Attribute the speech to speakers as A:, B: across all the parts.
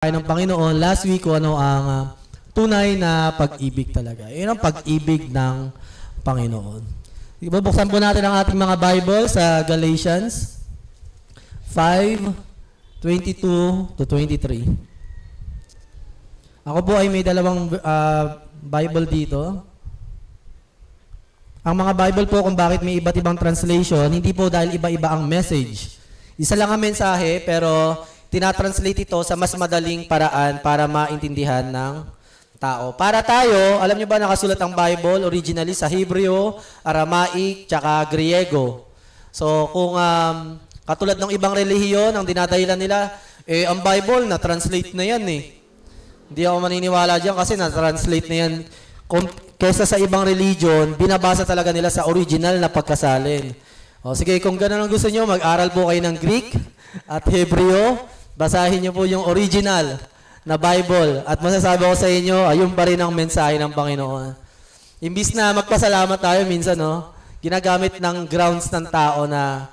A: tayo ng Panginoon last week kung ano ang tunay na pag-ibig talaga. Yun ang pag-ibig ng Panginoon. Bubuksan po natin ang ating mga Bible sa Galatians 5:22-23. Ako po ay may dalawang Bible dito. Ang mga Bible po kung bakit may iba't ibang translation, hindi po dahil iba-iba ang message. Isa lang ang mensahe pero tinatranslate ito sa mas madaling paraan para maintindihan ng tao. Para tayo, alam niyo ba nakasulat ang Bible originally sa Hebreo, Aramaic, tsaka Griego. So kung katulad ng ibang relihiyon, ang dinadahilan nila, ang Bible na-translate na yan eh. Hindi ako maniniwala dyan kasi na-translate na yan. Kesa sa ibang religion, binabasa talaga nila sa original na pagkasalin. O sige, kung gano'n ang gusto nyo, mag-aral po kayo ng Greek at Hebreo. Basahin niyo po yung original na Bible. At masasabi ko sa inyo, ayun pa rin ang mensahe ng Panginoon. Imbis na magpasalamat tayo minsan, no, ginagamit ng grounds ng tao na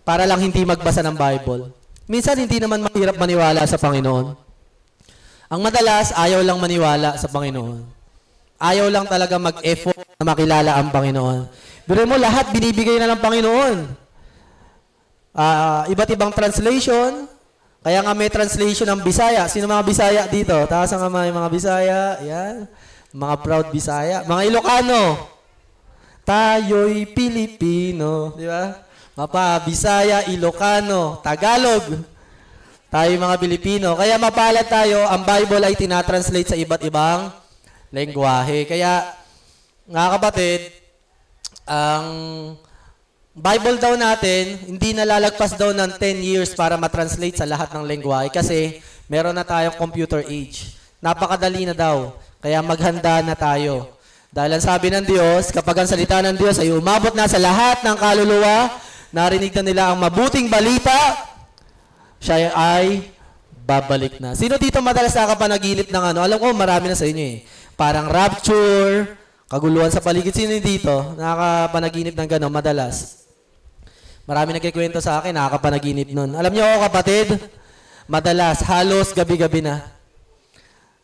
A: para lang hindi magbasa ng Bible. Minsan hindi naman mahirap maniwala sa Panginoon. Ang madalas, ayaw lang maniwala sa Panginoon. Ayaw lang talaga mag-effort na makilala ang Panginoon. Pero mo, lahat binibigay na ng Panginoon. Iba't ibang translation. Kaya nga may translation ng Bisaya. Sino mga Bisaya dito? Taas ang kamay, mga Bisaya. Yan. Mga proud Bisaya. Mga Ilocano. Tayo'y Pilipino. Di ba? Mapa, Bisaya, Ilocano, Tagalog. Tayo mga Pilipino. Kaya mapalad tayo, ang Bible ay tinatranslate sa iba't ibang lengguwahe. Kaya, mga kapatid, ang Bible daw natin, hindi nalalagpas daw ng 10 years para matranslate sa lahat ng lengguwahe kasi meron na tayong computer age. Napakadali na daw. Kaya maghanda na tayo. Dahil ang sabi ng Diyos, kapag ang salita ng Diyos ay umabot na sa lahat ng kaluluwa, narinig na nila ang mabuting balita, siya ay babalik na. Sino dito madalas nakapanaginip ng ano? Alam ko, marami na sa inyo eh. Parang rapture, kaguluhan sa paligid. Sino dito nakapanaginip ng gano'n madalas? Marami nagkikwento sa akin, nakakapanaginip nun. Alam niyo ako kapatid, madalas, halos gabi-gabi na.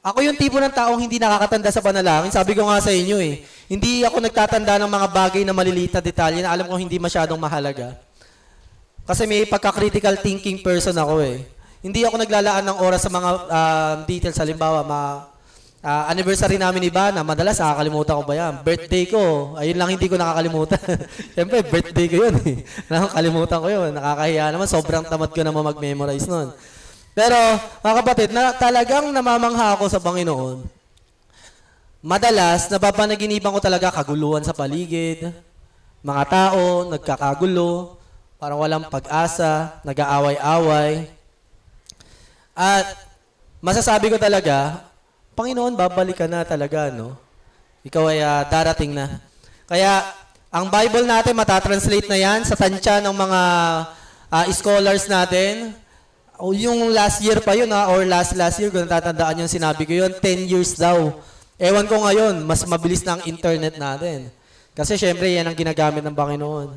A: Ako yung tipo ng taong hindi nakakatanda sa panalangin. Sabi ko nga sa inyo eh, hindi ako nagtatanda ng mga bagay na maliliit na detalye na alam ko hindi masyadong mahalaga. Kasi may pagka-critical thinking person ako eh. Hindi ako naglalaan ng oras sa mga details. Halimbawa, anniversary namin iba na madalas nakakalimutan ko ba yan? Birthday ko, ayun lang hindi ko nakakalimutan. Siyempre, birthday ko yun eh. Nakakalimutan ko yun. Nakakahiya naman. Sobrang tamad ko naman mag-memorize nun. Pero, mga kapatid, talagang namamangha ako sa Panginoon. Madalas, napapanaginipan ko talaga kaguluhan sa paligid. Mga tao, nagkakagulo. Parang walang pag-asa, nag-aaway-away. At masasabi ko talaga, Panginoon, babalik ka na talaga, no? Ikaw ay darating na. Kaya, ang Bible natin, matatranslate na yan sa tansya ng mga scholars natin. O yung last year pa yun, or last year, kung natatandaan yung sinabi ko yun, 10 years daw. Ewan ko ngayon, mas mabilis na ang internet natin. Kasi syempre, yan ang ginagamit ng Panginoon.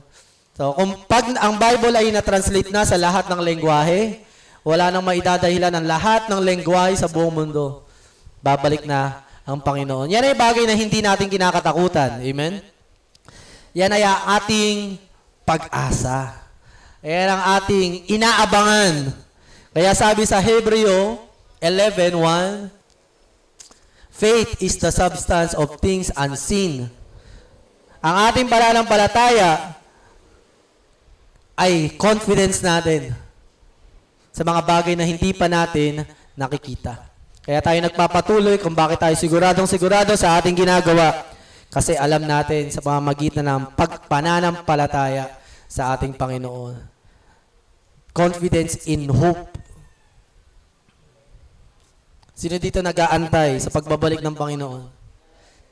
A: So, kung pag ang Bible ay na-translate na sa lahat ng lengguwahe, wala nang maidadahilan ng lahat ng lengguwahe sa buong mundo. Babalik na ang Panginoon. Yan ay bagay na hindi natin kinakatakutan. Amen? Yan ay ating pag-asa. Yan ang ating inaabangan. Kaya sabi sa Hebreo 11:1, faith is the substance of things unseen. Ang ating pananampalataya ay confidence natin sa mga bagay na hindi pa natin nakikita. Kaya tayo nagpapatuloy kung bakit tayo siguradong-sigurado sa ating ginagawa. Kasi alam natin sa pamamagitan ng pagpananampalataya sa ating Panginoon. Confidence in hope. Sino dito nag-aantay sa pagbabalik ng Panginoon?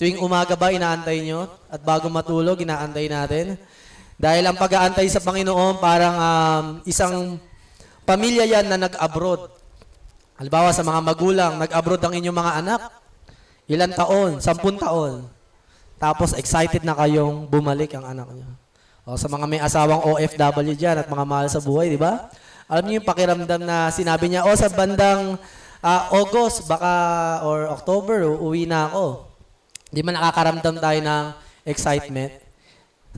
A: Tuwing umaga ba inaantay nyo? At bago matulog, inaantay natin? Dahil ang pag-aantay sa Panginoon, parang isang pamilya yan na nag-abroad. Halimbawa sa mga magulang, nag-abroad ang inyong mga anak. Ilan taon? 10 taon. Tapos excited na kayong bumalik ang anak niyo. O sa mga may asawang OFW dyan at mga mahal sa buhay, di ba? Alam niyo yung pakiramdam na sinabi niya, sa bandang August, baka, or October, uuwi na ako. Di man nakakaramdam tayo ng excitement.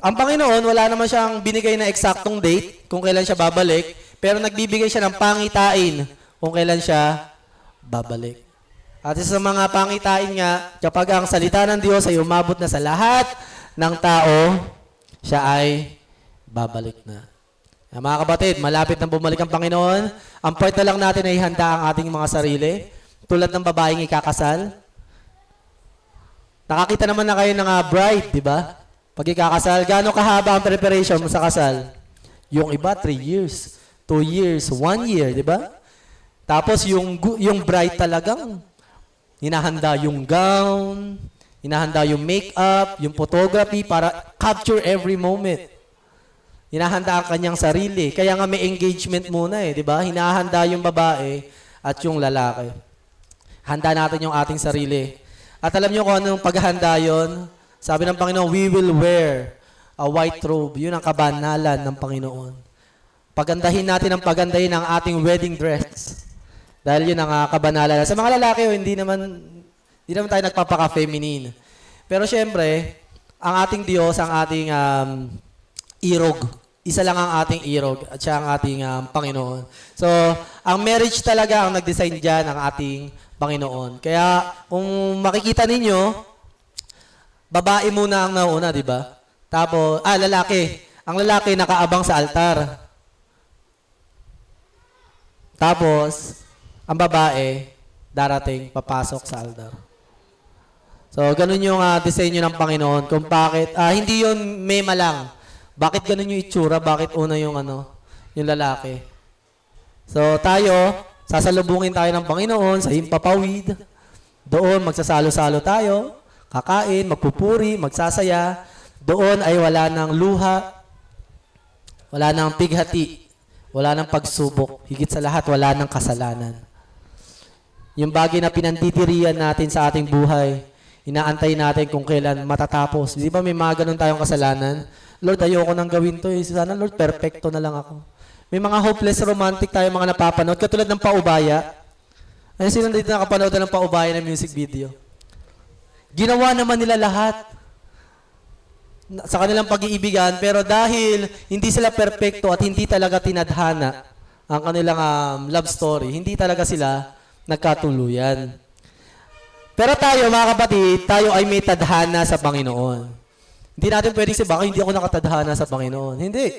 A: Ang Panginoon, wala naman siyang binigay na eksaktong date kung kailan siya babalik, pero nagbibigay siya ng pangitain kung kailan siya babalik. At isa sa mga pangitain nga, kapag ang salita ng Diyos ay umabot na sa lahat ng tao, siya ay babalik na. Mga kapatid, malapit na bumalik ang Panginoon. Ang part na lang natin ay handa ang ating mga sarili. Tulad ng babaeng ikakasal. Nakakita naman na kayo ng bride, di ba? Pag ikakasal, gaano kahaba ang preparation mo sa kasal? Yung iba, 3 years, 2 years, 1 year, di ba? Tapos yung bride talagang hinahanda yung gown, hinahanda yung makeup, yung photography para capture every moment. Hinahanda ang kanyang sarili. Kaya nga may engagement muna di ba? Hinahanda yung babae at yung lalaki. Handa natin yung ating sarili. At alam niyo kung anong paghahanda yon? Sabi ng Panginoon, we will wear a white robe. Yun ang kabanalan ng Panginoon. Pagandahin natin ang pagandahin ng ating wedding dress. Dahil yun ang kabanalan. Sa mga lalaki, hindi naman tayo nagpapaka-feminine. Pero syempre, ang ating Diyos, ang ating irog. Isa lang ang ating irog at siya ang ating Panginoon. So, ang marriage talaga ang nag-design dyan ang ating Panginoon. Kaya, kung makikita ninyo, babae muna ang nauna, di ba? Tapos, lalaki. Ang lalaki nakaabang sa altar. Tapos, ang babae, darating, papasok sa altar. So, ganun yung disenyo ng Panginoon. Kung bakit, hindi yun mema lang. Bakit ganun yung itsura? Bakit una yung yung lalaki? So, tayo, sasalubungin tayo ng Panginoon sa himpapawid. Doon, magsasalo-salo tayo, kakain, magpupuri, magsasaya. Doon ay wala ng luha, wala ng pighati, wala ng pagsubok. Higit sa lahat, wala ng kasalanan. Yung bagay na pinandidirian natin sa ating buhay, inaantay natin kung kailan matatapos. Di ba may mga ganun tayong kasalanan? Lord, ayoko nang gawin to. Sana, Lord, perfecto na lang ako. May mga hopeless romantic tayo mga napapanood. Katulad ng Paubaya. Ayun, sino dito nakapanood ng Paubaya na music video? Ginawa naman nila lahat sa kanilang pag-iibigan, pero dahil hindi sila perfecto at hindi talaga tinadhana ang kanilang love story, hindi talaga sila nagkatuluyan. Pero tayo, mga kapatid, tayo ay may tadhana sa Panginoon. Hindi natin pwedeng sabihin, baka hindi ako nakatadhana sa Panginoon. Hindi.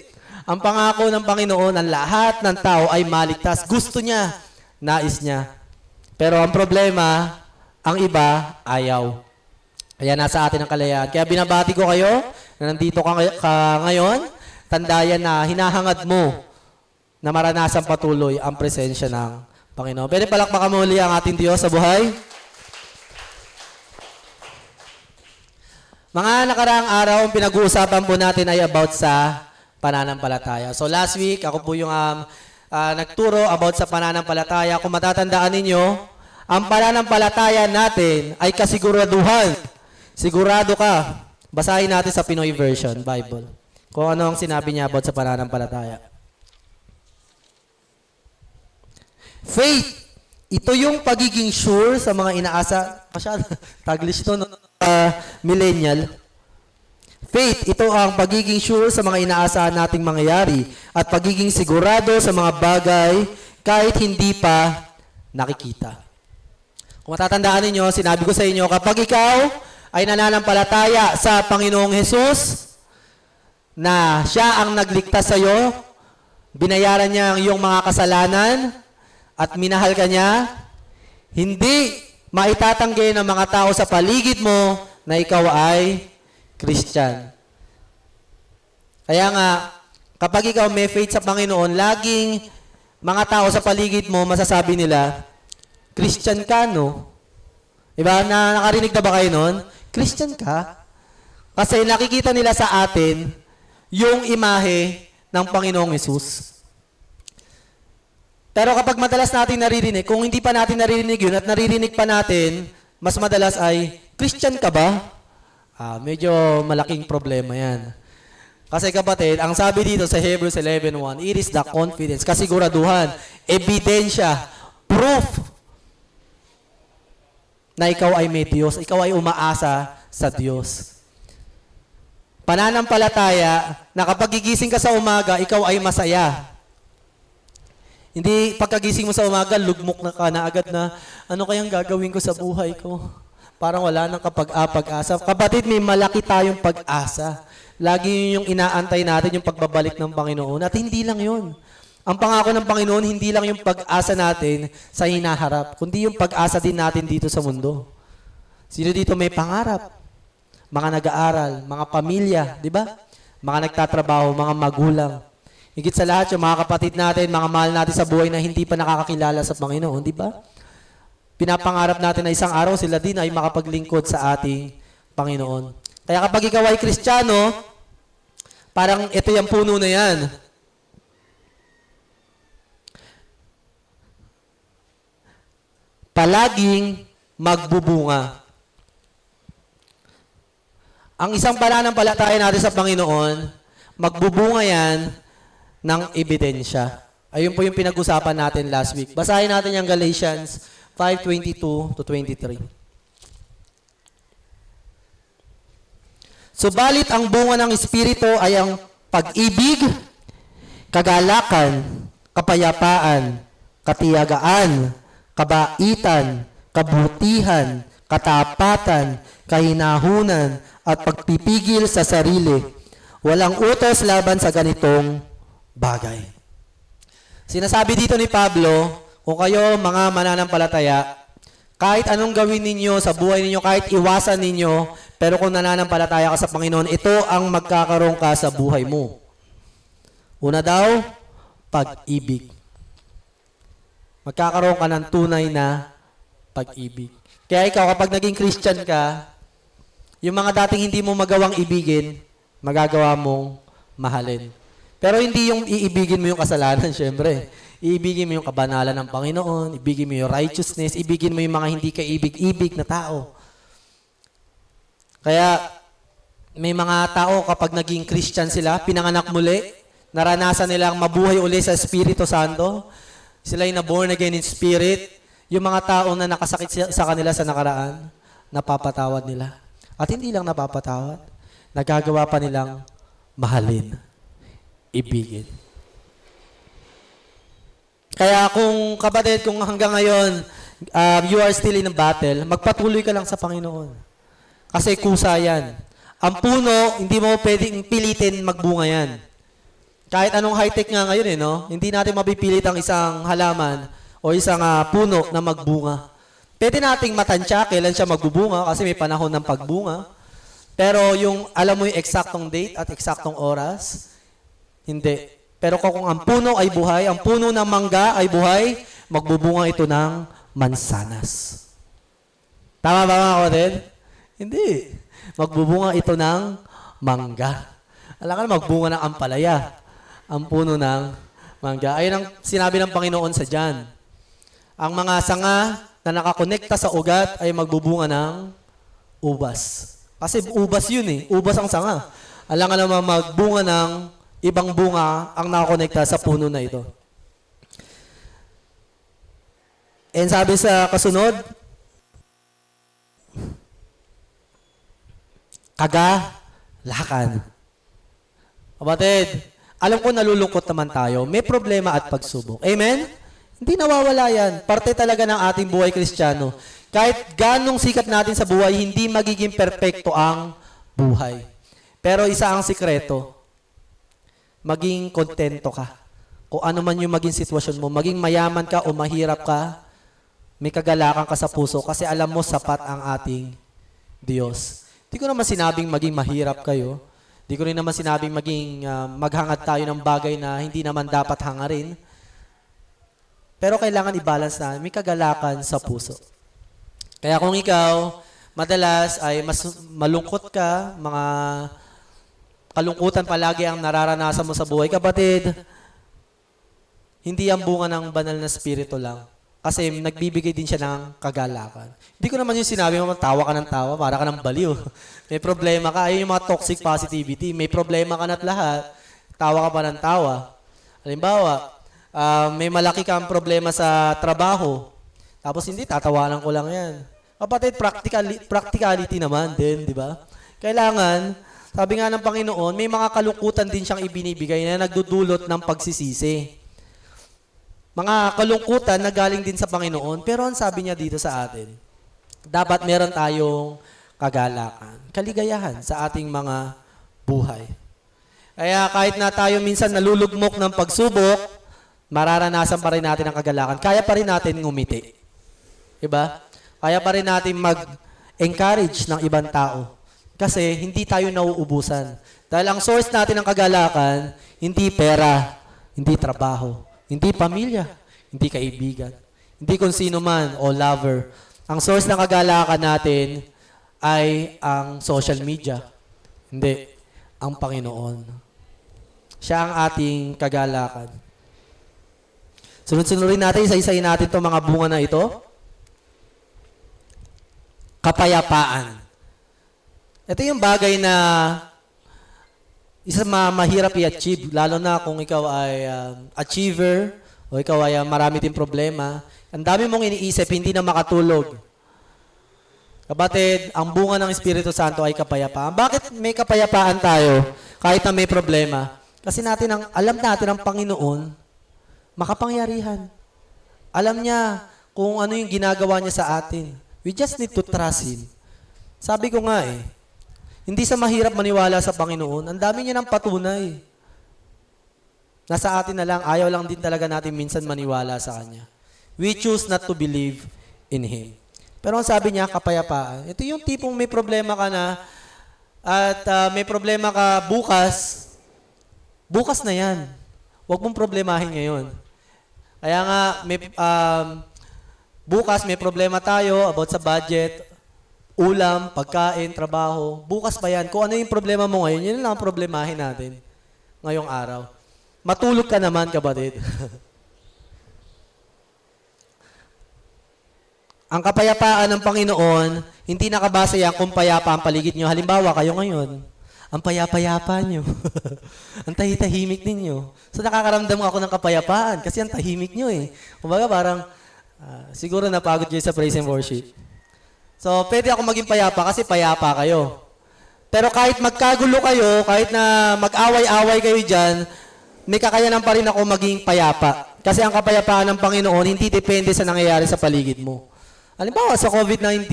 A: Ang pangako ng Panginoon, ang lahat ng tao ay maligtas. Gusto niya, nais niya. Pero ang problema, ang iba, ayaw. Kaya nasa atin ang kalayaan. Kaya binabati ko kayo na nandito ka ngayon. Tandayan na hinahangad mo na maranasan patuloy ang presensya ng Panginoon. Pwede palakpakan mo muli ang ating Diyos sa buhay. Mga nakaraang araw, ang pinag-uusapan po natin ay about sa pananampalataya. So last week, ako po yung nagturo about sa pananampalataya. Kung matatandaan ninyo, ang pananampalataya natin ay kasiguraduhan. Sigurado ka. Basahin natin sa Pinoy version, Bible. Kung ano ang sinabi niya about sa pananampalataya. Faith. Ito yung pagiging sure sa mga inaasa. Masyado, Taglish to, no? Millennial. Faith, ito ang pagiging sure sa mga inaasahan nating mangyayari at pagiging sigurado sa mga bagay kahit hindi pa nakikita. Kung matatandaan ninyo, sinabi ko sa inyo, kapag ikaw ay nananampalataya sa Panginoong Hesus na siya ang nagligtas sa iyo, binayaran niya ang iyong mga kasalanan at minahal ka niya, hindi maitatanggi ng mga tao sa paligid mo na ikaw ay Christian. Kaya nga, kapag ikaw may faith sa Panginoon, laging mga tao sa paligid mo, masasabi nila, Christian ka, no? Diba? Nakarinig na ba kayo nun? Christian ka? Kasi nakikita nila sa atin yung imahe ng Panginoong Hesus. Pero kapag madalas natin naririnig, kung hindi pa natin naririnig yun at naririnig pa natin, mas madalas ay, Christian ka ba? Medyo malaking problema yan. Kasi kapatid, ang sabi dito sa Hebrews 11:1, it is the confidence, kasiguraduhan, ebidensya, proof na ikaw ay may Diyos, ikaw ay umaasa sa Diyos. Pananampalataya na kapag gigising ka sa umaga, ikaw ay masaya. Hindi pagkagising mo sa umaga, lugmok na ka na agad na, ano kayang gagawin ko sa buhay ko? Parang wala nang pag-asa. Kapatid, may malaki tayong pag-asa. Lagi yun yung inaantay natin, yung pagbabalik ng Panginoon. At hindi lang yun. Ang pangako ng Panginoon, hindi lang yung pag-asa natin sa hinaharap, kundi yung pag-asa din natin dito sa mundo. Sino dito may pangarap? Mga nag-aaral, mga pamilya, di ba? Mga nagtatrabaho, mga magulang. Higit sa lahat, yung mga kapatid natin, mga mahal natin sa buhay na hindi pa nakakakilala sa Panginoon, di ba? Pinapangarap natin na isang araw sila din ay makapaglingkod sa ating Panginoon. Kaya kapag ikaw ay Kristiyano, parang ito yung puno na yan. Palaging magbubunga. Ang isang pananampalataya natin sa Panginoon, magbubunga yan ng ebidensya. Ayun po yung pinag-usapan natin last week. Basahin natin yung Galatians 5:22-23. Subalit ang bunga ng Espiritu ay ang pag-ibig, kagalakan, kapayapaan, katiyagaan, kabaitan, kabutihan, katapatan, kahinahunan, at pagpipigil sa sarili. Walang utos laban sa ganitong bagay. Sinasabi dito ni Pablo, kung kayo mga mananampalataya, kahit anong gawin ninyo sa buhay ninyo, kahit iwasan ninyo, pero kung nananampalataya ka sa Panginoon, ito ang magkakaroon ka sa buhay mo. Una daw, pag-ibig. Magkakaroon ka ng tunay na pag-ibig. Kaya ikaw, kapag naging Christian ka, yung mga dating hindi mo magawang ibigin, magagawa mong mahalin. Pero hindi yung iibigin mo yung kasalanan, syempre. Iibigin mo yung kabanalan ng Panginoon, ibigin mo yung righteousness, ibigin mo yung mga hindi kaibig-ibig na tao. Kaya, may mga tao kapag naging Christian sila, pinanganak muli, naranasan nilang mabuhay uli sa Espiritu Santo, sila ay na-born again in spirit, yung mga tao na nakasakit sa kanila sa nakaraan, napapatawad nila. At hindi lang napapatawad, nagagawa pa nilang mahalin, ibigin. Kaya kung kapatid, kung hanggang ngayon, you are still in a battle, magpatuloy ka lang sa Panginoon. Kasi kusa yan. Ang puno, hindi mo pwedeng pilitin magbunga yan. Kahit anong high-tech nga ngayon, no? Hindi natin mapipilit ang isang halaman o isang puno na magbunga. Pwede nating matansya kailan siya magbubunga kasi may panahon ng pagbunga. Pero yung, alam mo yung eksaktong date at eksaktong oras, hindi. Pero kung ang puno ay buhay, ang puno ng mangga ay buhay, magbubunga ito ng mansanas. Tama ba mga kapatid? Hindi. Magbubunga ito ng mangga. Alam ka na, magbunga ng ampalaya. Ang puno ng mangga. Ayun ang sinabi ng Panginoon sa John. Ang mga sanga na nakakonekta sa ugat ay magbubunga ng ubas. Kasi ubas yun eh. Ubas ang sanga. Alam ka naman magbunga ng ibang bunga ang nakakonekta sa puno na ito. And sabi sa kasunod, kagalakan. Kapatid, alam ko nalulungkot naman tayo. May problema at pagsubok. Amen? Hindi nawawala yan. Parte talaga ng ating buhay Kristiyano. Kahit ganong sikat natin sa buhay, hindi magiging perpekto ang buhay. Pero isa ang sikreto, maging kontento ka. Kung ano man yung maging sitwasyon mo, maging mayaman ka o mahirap ka, may kagalakan ka sa puso kasi alam mo sapat ang ating Diyos. Hindi ko naman sinabing maging mahirap kayo. Hindi ko rin naman sinabing maging maghangad tayo ng bagay na hindi naman dapat hangarin. Pero kailangan i-balance na may kagalakan sa puso. Kaya kung ikaw, madalas ay mas malungkot ka, mga kalungkutan palagi ang nararanasan mo sa buhay, kapatid, hindi ang bunga ng banal na spirito lang. Kasi nagbibigay din siya ng kagalakan. Hindi ko naman yung sinabi mo, tawa ka ng tawa, para ka ng baliw. May problema ka, ayun yung mga toxic positivity. May problema ka na't lahat, tawa ka pa ng tawa. Halimbawa, may malaki kang problema sa trabaho, tapos hindi, tatawanan ko lang yan. Kapatid, practicality naman din, di ba? Kailangan, sabi nga ng Panginoon, may mga kalungkutan din siyang ibinibigay na nagdudulot ng pagsisisi. Mga kalungkutan na galing din sa Panginoon, pero ang sabi niya dito sa atin, dapat meron tayong kagalakan, kaligayahan sa ating mga buhay. Kaya kahit na tayo minsan nalulugmok ng pagsubok, mararanasan pa rin natin ang kagalakan. Kaya pa rin natin ngumiti. Diba? Kaya pa rin natin mag-encourage ng ibang tao. Kasi hindi tayo nauubusan. Dahil ang source natin ng kagalakan, hindi pera, hindi trabaho, hindi pamilya, hindi kaibigan, hindi kung sino man o lover. Ang source ng kagalakan natin ay ang social media. Hindi, ang Panginoon. Siya ang ating kagalakan. Sunod-sunurin natin, isa-isayin natin itong mga bunga na ito. Kapayapaan. Ito yung bagay na isa mahirap i-achieve, lalo na kung ikaw ay achiever o ikaw ay marami din problema. Ang dami mong iniisip, hindi na makatulog. Kapatid, ang bunga ng Espiritu Santo ay kapayapaan. Bakit may kapayapaan tayo kahit na may problema? Kasi alam natin ang Panginoon, makapangyarihan. Alam niya kung ano yung ginagawa niya sa atin. We just need to trust Him. Sabi ko nga hindi sa mahirap maniwala sa Panginoon. Ang dami niya ng patunay. Nasa atin na lang, ayaw lang din talaga natin minsan maniwala sa Kanya. We choose not to believe in Him. Pero ang sabi niya, kapayapaan. Ito yung tipong may problema ka na at may problema ka bukas, bukas na yan. Huwag mong problemahin ngayon. Kaya nga, bukas may problema tayo about sa budget, ulam, pagkain, trabaho. Bukas pa yan. Kung ano yung problema mo ngayon, yun lang ang problemahin natin ngayong araw. Matulog ka naman, kapatid. Ang kapayapaan ng Panginoon, hindi nakabasa yan kung payapa ang paligid nyo. Halimbawa, kayo ngayon, ang payapa-yapa nyo. Ang tahitahimik ninyo. So nakakaramdam ako ng kapayapaan kasi ang tahimik nyo Kumbaga parang, siguro napagod kayo sa praise and worship. So, pwede ako maging payapa kasi payapa kayo. Pero kahit magkagulo kayo, kahit na mag-away-away kayo dyan, may kakayanan pa rin ako maging payapa. Kasi ang kapayapaan ng Panginoon, hindi depende sa nangyayari sa paligid mo. Halimbawa, sa COVID-19,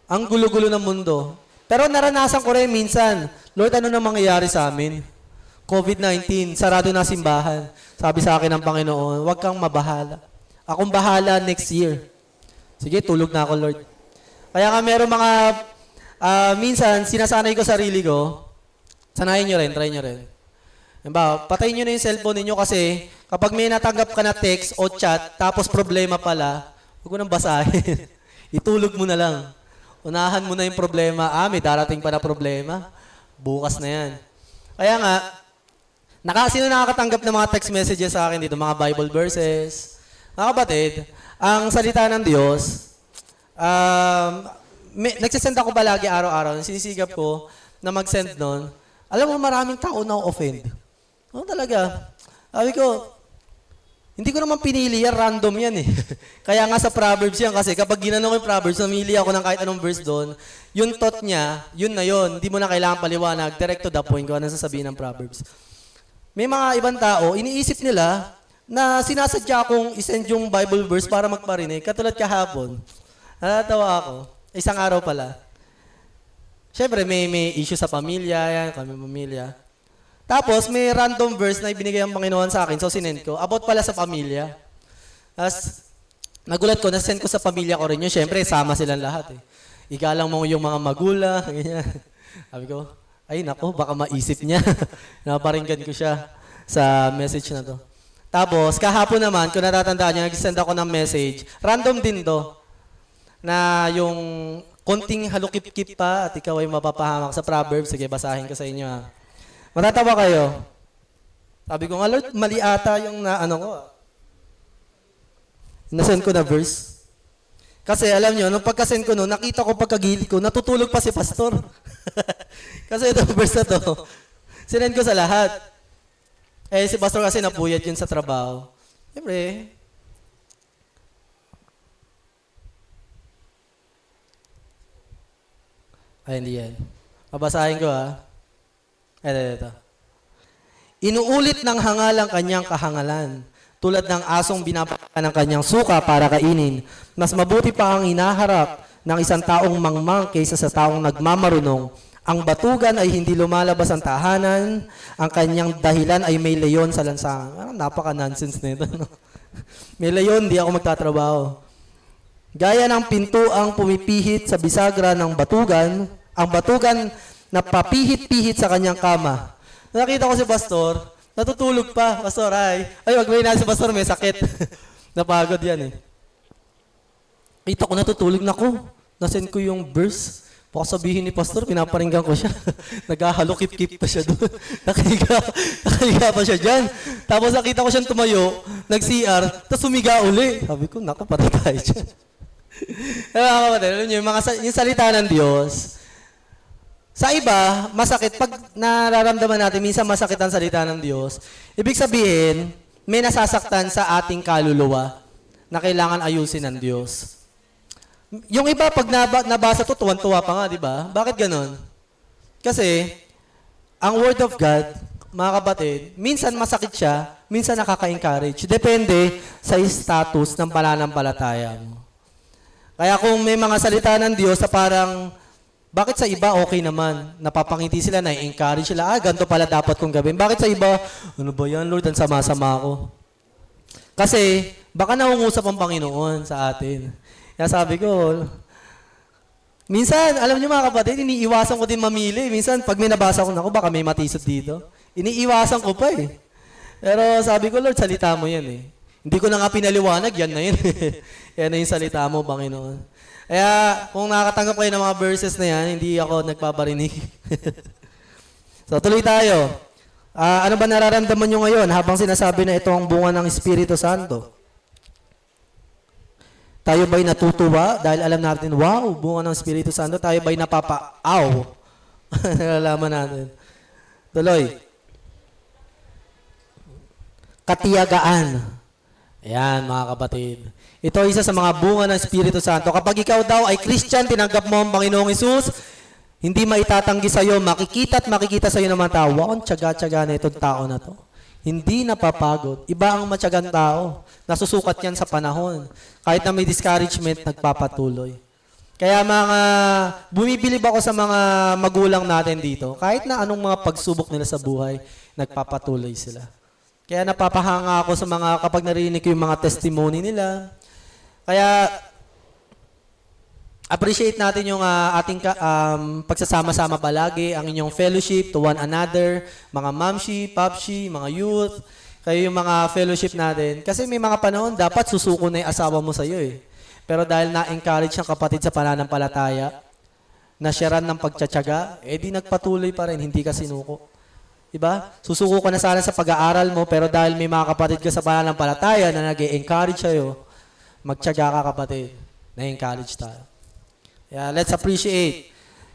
A: ang gulo-gulo ng mundo. Pero naranasan ko rin minsan, Lord, ano na mangyayari sa amin? COVID-19, sarado na simbahan. Sabi sa akin ng Panginoon, huwag kang mabahala. Akong bahala next year. Sige, tulog na ako, Lord. Kaya nga meron mga, minsan, sinasanay ko sarili ko, sanayin nyo rin, try nyo rin. Patayin nyo na yung cellphone ninyo kasi kapag may natanggap ka na text o chat, tapos problema pala, huwag mo nang basahin. Itulog mo na lang. Unahan mo na yung problema. May darating pa na problema. Bukas na yan. Kaya nga, sino nakakatanggap ng mga text messages sa akin dito? Mga Bible verses. Mga kapatid, ang salita ng Diyos, nagsisend ako palagi araw-araw. Sinisigap ko na mag-send nun. Alam mo, maraming tao na offend. Oo talaga. Sabi ko, hindi ko naman pinili yan, random yan Kaya nga sa Proverbs yan kasi kapag ginanong ko yung Proverbs, namili ako ng kahit anong verse doon, yung thought niya, yun na yun. Hindi mo na kailangan paliwanag, direct to the point kung ano sasabihin ng Proverbs. May mga ibang tao, iniisip nila na sinasadya akong isend yung Bible verse para magparinig. Katulad kahapon. Natatawa ako. Isang araw pala. Siyempre, may issue sa pamilya, yan, kami pamilya. Tapos, may random verse na ibinigay ang Panginoon sa akin, so sinend ko. About pala sa pamilya. Tapos, nagulat ko, nasend ko sa pamilya ko rin yun. Siyempre, sama silang lahat Igalang mo yung mga magulang, ganyan. Sabi ko, ay nako, baka maisip niya. Naparinggan ko siya sa message na to. Tapos, kahapon naman, kung natatandaan niyo, nag-send ako ng message. Random din to. Na yung konting halukip-kip pa at ikaw ay mapapahamak sa Proverbs. Sige, basahin ko sa inyo Matatawa kayo. Sabi ko nga, Lord, mali ata yung ko. Nasend ko na verse. Kasi alam nyo, nung pagkasend ko noon, nakita ko pagkagilid ko, natutulog pa si pastor. Kasi itong verse na to, sinend ko sa lahat. Eh, si pastor kasi napuyat yun sa trabaho. Siyempre, ay, hindi yan. Babasahin ko Ito. Inuulit ng hangal ang kanyang kahangalan. Tulad ng asong binabaka ng kanyang suka para kainin. Mas mabuti pa ang hinaharap ng isang taong mangmang kaysa sa taong nagmamarunong. Ang batugan ay hindi lumalabas ang tahanan. Ang kanyang dahilan ay may leyon sa lansangan. Napaka-nonsense nito. No? May leyon, di ako magtatrabaho. Gaya ng pinto ang pumipihit sa bisagra ng batugan, ang batugan na papihit-pihit sa kanyang kama. Nakita ko si pastor, natutulog pa. Pastor, ay wag may na si pastor, may sakit. Napagod yan Kita ko natutulog na ko. Nasend ko yung verse. Baka sabihin ni pastor, pinaparinggan ko siya. Naghahalokip-kip pa siya doon. Nakahiga pa siya dyan. Tapos nakita ko siyang tumayo, nag-CR, tapos sumiga uli. Sabi ko, naku, patay tayo dyan. Mga kapatid, alam niyo, yung salita ng Diyos, sa iba, masakit. Pag nararamdaman natin, minsan masakit ang salita ng Diyos, ibig sabihin, may nasasaktan sa ating kaluluwa na kailangan ayusin ng Diyos. Yung iba, pag nabasa to, tuwan-tuwa pa nga, di ba? Bakit ganon? Kasi, ang Word of God, mga kapatid, minsan masakit siya, minsan nakaka-encourage. Depende sa status ng pananampalataya mo. Kaya kung may mga salita ng Diyos na parang, bakit sa iba okay naman? Napapangiti sila, na-encourage sila, ganito pala dapat kong gawin. Bakit sa iba, ano ba yan, Lord, ang sama-sama ako? Kasi, baka naungusap ang Panginoon sa atin. Kaya sabi ko, minsan, alam niyo mga kapatid, iniiwasan ko din mamili. Minsan, pag may nabasa ko, naku, baka may matisod dito. Iniiwasan ko pa Pero sabi ko, Lord, salita mo yan Hindi ko na nga pinaliwanag, yan na yun. Yan na yung salita mo, Panginoon. Kaya, kung nakakatanggap kayo ng mga verses na yan, hindi ako nagpaparinig. So, tuloy tayo. Ano ba nararamdaman nyo ngayon habang sinasabi na ito ang bunga ng Espiritu Santo? Tayo ba'y natutuwa dahil alam natin, wow, bunga ng Espiritu Santo? Tayo ba'y napapa-aw? Nalalaman natin. Tuloy. Katiyagaan. Ayan, mga kapatid. Ito isa sa mga bunga ng Espiritu Santo. Kapag ikaw daw ay Christian, tinanggap mo ang Panginoong Hesus, hindi maitatanggi sa iyo, makikita at makikita sa iyo ng mga tao, wow, ang tiyaga-tiyaga na itong tao na to. Hindi napapagod. Iba ang matyagang tao. Nasusukat yan sa panahon. Kahit na may discouragement, nagpapatuloy. Kaya bumibilib ako sa mga magulang natin dito. Kahit na anong mga pagsubok nila sa buhay, nagpapatuloy sila. Kaya napapahanga ako sa mga, kapag narinig ko yung mga testimony nila. Kaya, appreciate natin yung ating pagsasama-sama palagi, ang inyong fellowship to one another, mga mamshi, papshi, mga youth, kayo yung mga fellowship natin. Kasi may mga panahon, dapat susuko na yung asawa mo sa'yo Pero dahil na-encourage ang kapatid sa pananampalataya, na-sharean ng pagtsatsaga, di nagpatuloy pa rin, hindi ka sinuko. Diba? Susuko ka na sana sa pag-aaral mo, pero dahil may mga kapatid ka sa pananampalataya na nag-encourage sa'yo, magtsaga ka kapatid, na-encourage tayo. Yeah, let's appreciate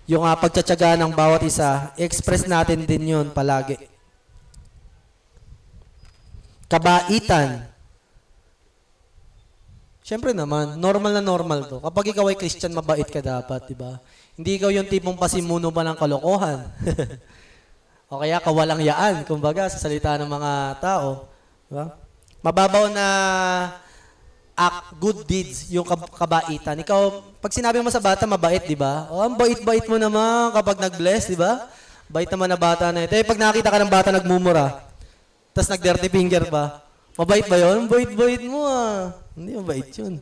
A: yung pagtsatsaga ng bawat isa. I-express natin din yun palagi. Kabaitan. Siyempre naman, normal na normal to. Kapag ikaw ay Christian, mabait ka dapat, diba? Hindi ikaw yung tipong pasimuno pa ng kalokohan. O kaya kawalang yaan, kumbaga, sa salita ng mga tao. Diba? Mababaw na act, good deeds, yung kabaitan. Ikaw, pag sinabi mo sa bata, mabait, di ba? O, ang bait-bait mo naman kapag nag-bless, di ba? Bait naman na bata na ito. Pag nakita ka ng bata nagmumura, tapos nag-dirty finger pa, mabait ba yun? Bait-bait mo Hindi mabait yun.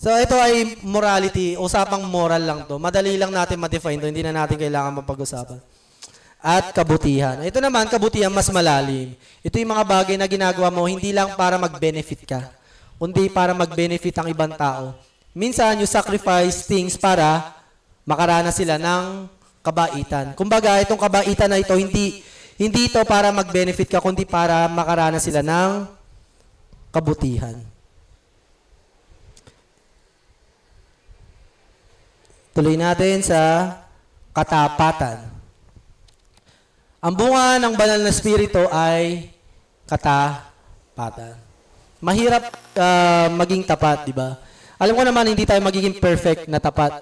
A: So, ito ay morality, usapang moral lang to. Madali lang natin ma-define to, hindi na natin kailangan mapag-usapan. At kabutihan. Ito naman, kabutihan mas malalim. Ito yung mga bagay na ginagawa mo, hindi lang para mag-benefit ka, kundi para mag-benefit ang ibang tao. Minsan, you sacrifice things para makaranas sila ng kabaitan. Kumbaga, itong kabaitan na ito, hindi ito para mag-benefit ka, kundi para makaranas sila ng kabutihan. Tuloy natin sa katapatan. Ang bunga ng banal na spirito ay katapatan. Mahirap maging tapat, di ba? Alam ko naman, hindi tayo magiging perfect na tapat.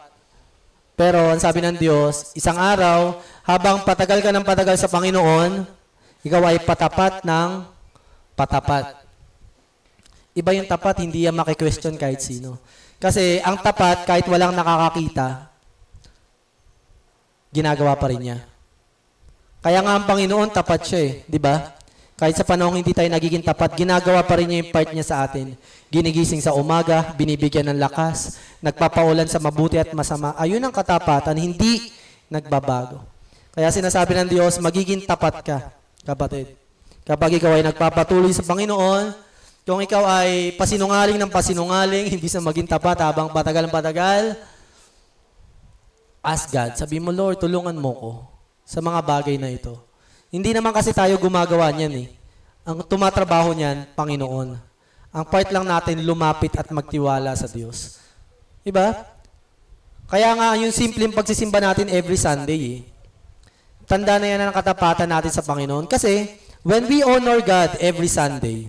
A: Pero ang sabi ng Diyos, isang araw, habang patagal ka ng patagal sa Panginoon, ikaw ay patapat ng patapat. Iba yung tapat, hindi yan maki-question kahit sino. Kasi ang tapat, kahit walang nakakakita, ginagawa pa rin niya. Kaya nga ang Panginoon, tapat siya eh, di ba? Kahit sa panahon hindi tayo nagiging tapat, ginagawa pa rin niya yung part niya sa atin. Ginigising sa umaga, binibigyan ng lakas, nagpapaulan sa mabuti at masama. Ayun ang katapatan, hindi nagbabago. Kaya sinasabi ng Diyos, magiging tapat ka, kapatid. Kapag ikaw ay nagpapatuloy sa Panginoon, kung ikaw ay pasinungaling ng pasinungaling, hindi sa maging tapat habang patagal, ask God, sabi mo, Lord, tulungan mo ko sa mga bagay na ito. Hindi naman kasi tayo gumagawa niyan eh. Ang tumatrabaho niyan, Panginoon. Ang part lang natin, lumapit at magtiwala sa Diyos. Diba? Kaya nga, yung simpleng pagsisimba natin every Sunday eh. Tanda na yan ang katapatan natin sa Panginoon. Kasi, when we honor God every Sunday,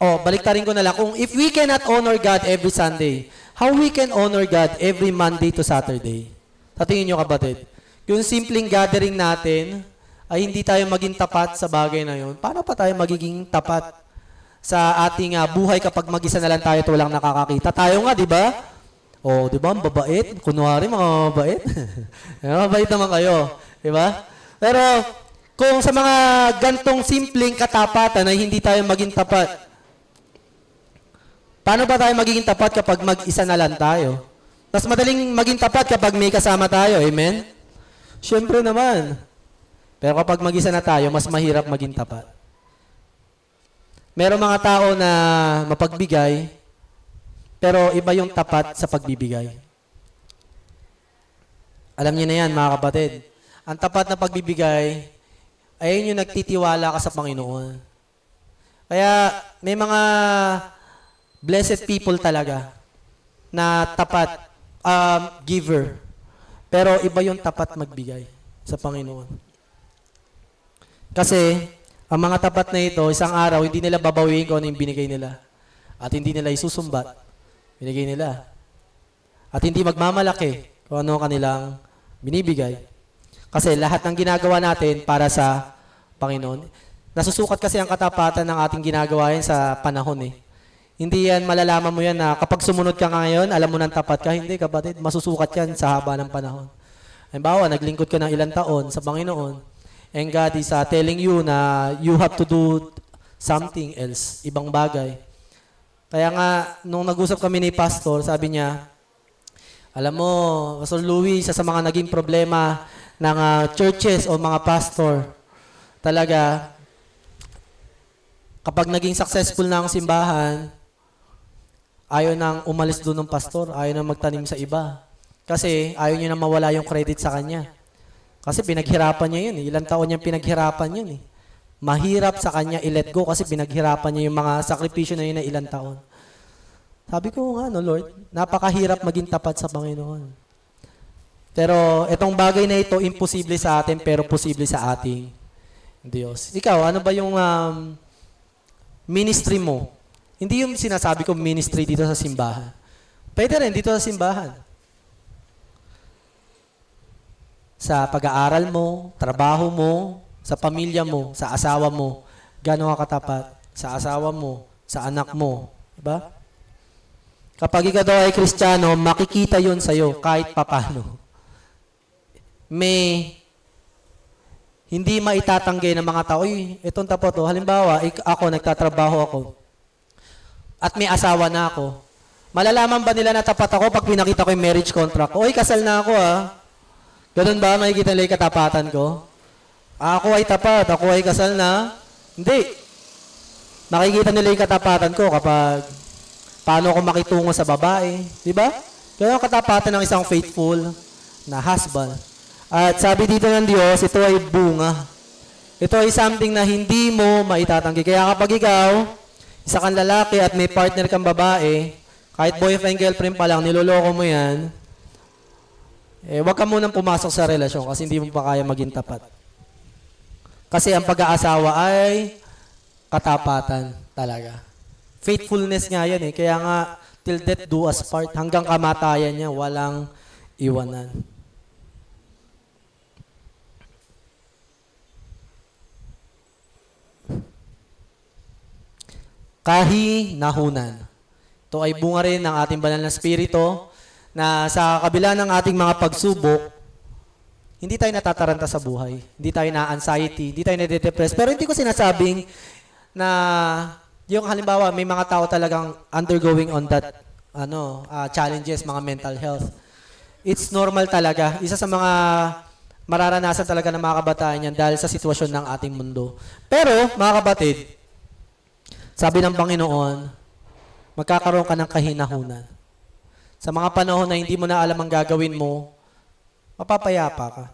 A: baliktarin ko na lang, kung if we cannot honor God every Sunday, how we can honor God every Monday to Saturday? Sa tingin nyo, kapatid? Yung simpleng gathering natin, ay hindi tayo maging tapat sa bagay na yun, paano pa tayo magiging tapat sa ating buhay kapag mag-isa na lang tayo at walang nakakakita? Tayo nga, di ba? Di ba? Mababait. Kunwari, mga mababait. Mababait naman kayo. Di ba? Pero, kung sa mga gantong simpleng katapatan ay hindi tayo maging tapat, paano ba tayo magiging tapat kapag mag-isa na lang tayo? Mas madaling maging tapat kapag may kasama tayo. Amen? Siyempre naman. Pero kapag mag-isa na tayo, mas mahirap maging tapat. Merong mga tao na mapagbigay, pero iba yung tapat sa pagbibigay. Alam niyo na yan, mga kapatid. Ang tapat na pagbibigay, ayun yung nagtitiwala ka sa Panginoon. Kaya may mga blessed people talaga na tapat, giver. Pero iba yung tapat magbigay sa Panginoon. Kasi, ang mga tapat na ito, isang araw, hindi nila babawiin kung ano yung binigay nila. At hindi nila isusumbat. Binigay nila. At hindi magmamalaki kung ano kanilang binibigay. Kasi lahat ng ginagawa natin para sa Panginoon. Nasusukat kasi ang katapatan ng ating ginagawa yan sa panahon eh. Hindi yan, malalaman mo yan na kapag sumunod ka ngayon, alam mo nang tapat ka. Hindi kapatid, masusukat yan sa haba ng panahon. Halimbawa, naglingkod ka ng ilang taon sa Panginoon, and God is telling you na you have to do something else, ibang bagay. Kaya nga, nung nag-usap kami ni Pastor, sabi niya, alam mo, Pastor Louie, isa sa mga naging problema ng churches o mga pastor, talaga, kapag naging successful na ang simbahan, ayaw nang umalis doon ng pastor, ayaw nang magtanim sa iba. Kasi ayaw niya na mawala yung credit sa kanya. Kasi pinaghirapan niya yun. Ilang taon niyang pinaghirapan yun. Mahirap sa kanya i-let go kasi pinaghirapan niya yung mga sakripisyo na yun na ilang taon. Sabi ko nga, Lord, napakahirap maging tapat sa Panginoon. Pero itong bagay na ito, imposible sa atin, pero posible sa ating Diyos. Ikaw, ano ba yung ministry mo? Hindi yung sinasabi ko ministry dito sa simbahan. Pwede rin dito sa simbahan. Sa pag-aaral mo, trabaho mo, sa pamilya mo, sa asawa mo, gano'n ka katapat sa asawa mo, sa anak mo. Diba? Kapag ikaw daw ay Kristiyano, makikita yun sa'yo kahit papano. May hindi maitatanggi ng mga tao, itong tapat, halimbawa, ako, nagtatrabaho ako, at may asawa na ako. Malalaman ba nila na tapat ako pag pinakita ko yung marriage contract? Kasal na ako Ganun ba? Makikita nila yung katapatan ko? Ako ay tapat, ako ay kasal na? Hindi. Makikita nila yung katapatan ko kapag paano ako makitungo sa babae. Di ba? Kaya ang katapatan ng isang faithful na husband. At sabi dito ng Diyos, ito ay bunga. Ito ay something na hindi mo maitatanggi. Kaya kapag ikaw, isa kang lalaki at may partner kang babae, kahit boyfriend, girlfriend pa lang, niloloko mo yan, Huwag ka munang pumasok sa relasyon kasi hindi mo pa kaya maging tapat. Kasi ang pag-aasawa ay katapatan talaga. Faithfulness nga yan Kaya nga, till death do us part. Hanggang kamatayan niya, walang iwanan. Kahinahunan. Ito ay bunga rin ng ating banal na spirito na sa kabila ng ating mga pagsubok, hindi tayo natataranta sa buhay. Hindi tayo na-anxiety, hindi tayo na-depress. Pero hindi ko sinasabing na yung halimbawa, may mga tao talagang undergoing on that challenges, mga mental health. It's normal talaga. Isa sa mga mararanasan talaga ng mga kabataan yan dahil sa sitwasyon ng ating mundo. Pero, mga kapatid, sabi ng Panginoon, magkakaroon ka ng kahinahunan. Sa mga panahon na hindi mo na alam ang gagawin mo, mapapayapa ka.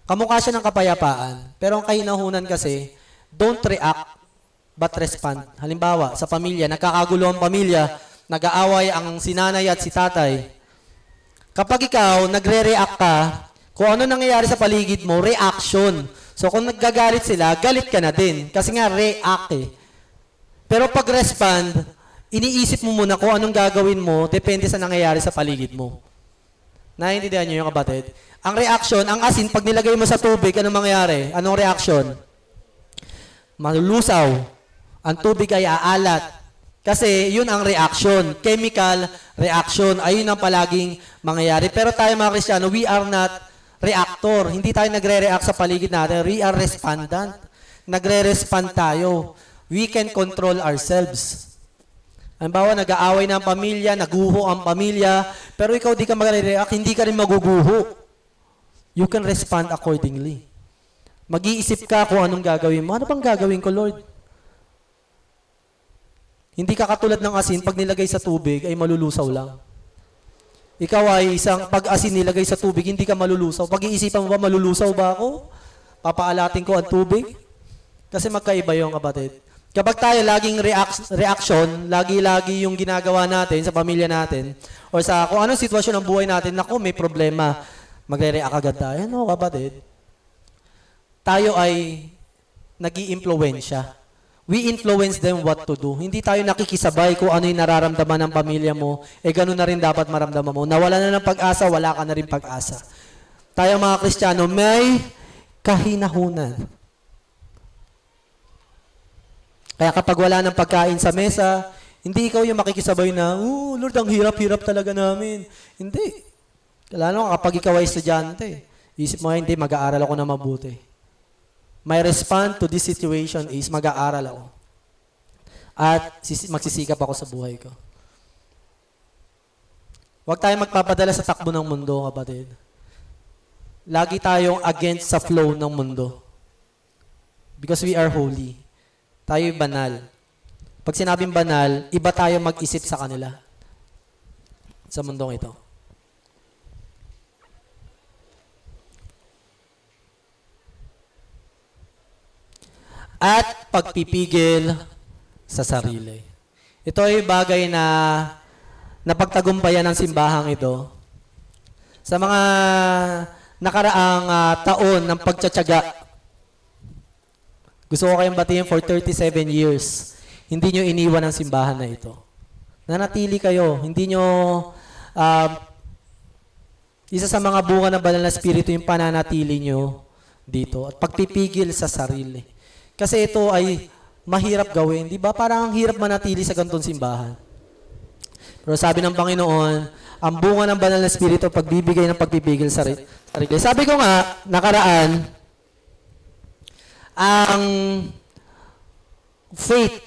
A: Kamukha siya ng kapayapaan. Pero ang kahinahunan kasi, don't react, but respond. Halimbawa, sa pamilya, nagkakagulo ang pamilya, nag-aaway ang sinanay at si tatay. Kapag ikaw, nagre-react ka, kung ano nangyayari sa paligid mo, reaction. So kung naggagalit sila, galit ka na din. Kasi nga, react Pero pag respond, iniisip mo muna kung anong gagawin mo, depende sa nangyayari sa paligid mo. Naiintindihan niyo yung kapatid? Ang reaction, ang asin, pag nilagay mo sa tubig, anong mangyayari? Anong reaction? Malulusaw. Ang tubig ay aalat. Kasi yun ang reaction. Chemical reaction. Ayun ang palaging mangyayari. Pero tayo mga Kristiyano, we are not reactor. Hindi tayo nagre-react sa paligid natin. We are respondent. Nagre-respond tayo. We can control ourselves. Halimbawa, nag-aaway na ang pamilya, naguho ang pamilya, pero ikaw di ka magre-react, hindi ka rin maguguho. You can respond accordingly. Mag-iisip ka kung anong gagawin mo. Ano bang gagawin ko, Lord? Hindi ka katulad ng asin, pag nilagay sa tubig, ay malulusaw lang. Ikaw ay isang pag-asin nilagay sa tubig, hindi ka malulusaw. Pag-iisipan mo ba, malulusaw ba ako? Papaalatin ko ang tubig? Kasi magkaiba yung kapatid. Kapag tayo laging reaction, lagi-lagi yung ginagawa natin sa pamilya natin, o sa kung anong sitwasyon ng buhay natin, naku, may problema, magre-react agad tayo. No, kapatid. Tayo ay nag-i-impluwensya. We influence them what to do. Hindi tayo nakikisabay kung ano yung nararamdaman ng pamilya mo, ganun na rin dapat maramdaman mo. Nawala na ng pag-asa, wala ka na rin pag-asa. Tayo mga Kristiyano, may kahinahunan. Kaya kapag wala ng pagkain sa mesa, hindi ikaw yung makikisabay na, Lord, ang hirap-hirap talaga namin. Hindi. Lalo kapag ikaw ay estudyante, isip mo, hindi, mag-aaral ako na mabuti. My response to this situation is mag-aaral ako. At magsisikap ako sa buhay ko. Huwag tayong magpapadala sa takbo ng mundo, kapatid. Lagi tayong against sa flow ng mundo. Because we are holy. Tayo'y banal. Pag sinabing banal, iba tayo mag-isip sa kanila. Sa mundong ito. At pagpipigil sa sarili. Ito ay bagay na napagtagumpayan ng simbahang ito. Sa mga nakaraang taon ng pagtsatsaga, gusto ko kayong batiin for 37 years. Hindi nyo iniwan ang simbahan na ito. Nanatili kayo. Hindi nyo, isa sa mga bunga ng banal na spirito yung pananatili nyo dito. At pagpipigil sa sarili. Kasi ito ay mahirap gawin. Di ba? Parang ang hirap manatili sa ganitong simbahan. Pero sabi ng Panginoon, ang bunga ng banal na spirito, pagbibigay ng pagpipigil sa sarili. Sabi ko nga, nakaraan, ang faith,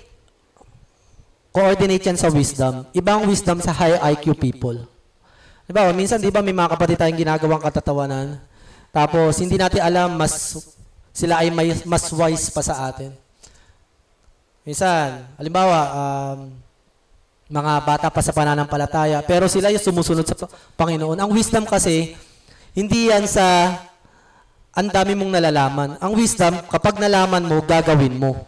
A: coordinate yan sa wisdom. Ibang wisdom sa high IQ people. Diba, minsan, di ba, may mga kapatid tayong ginagawang katatawanan. Tapos, hindi natin alam, sila ay mas wise pa sa atin. Minsan, halimbawa, mga bata pa sa pananampalataya, pero sila yung sumusunod sa Panginoon. Ang wisdom kasi, hindi yan sa ang dami mong nalalaman. Ang wisdom, kapag nalaman mo, gagawin mo.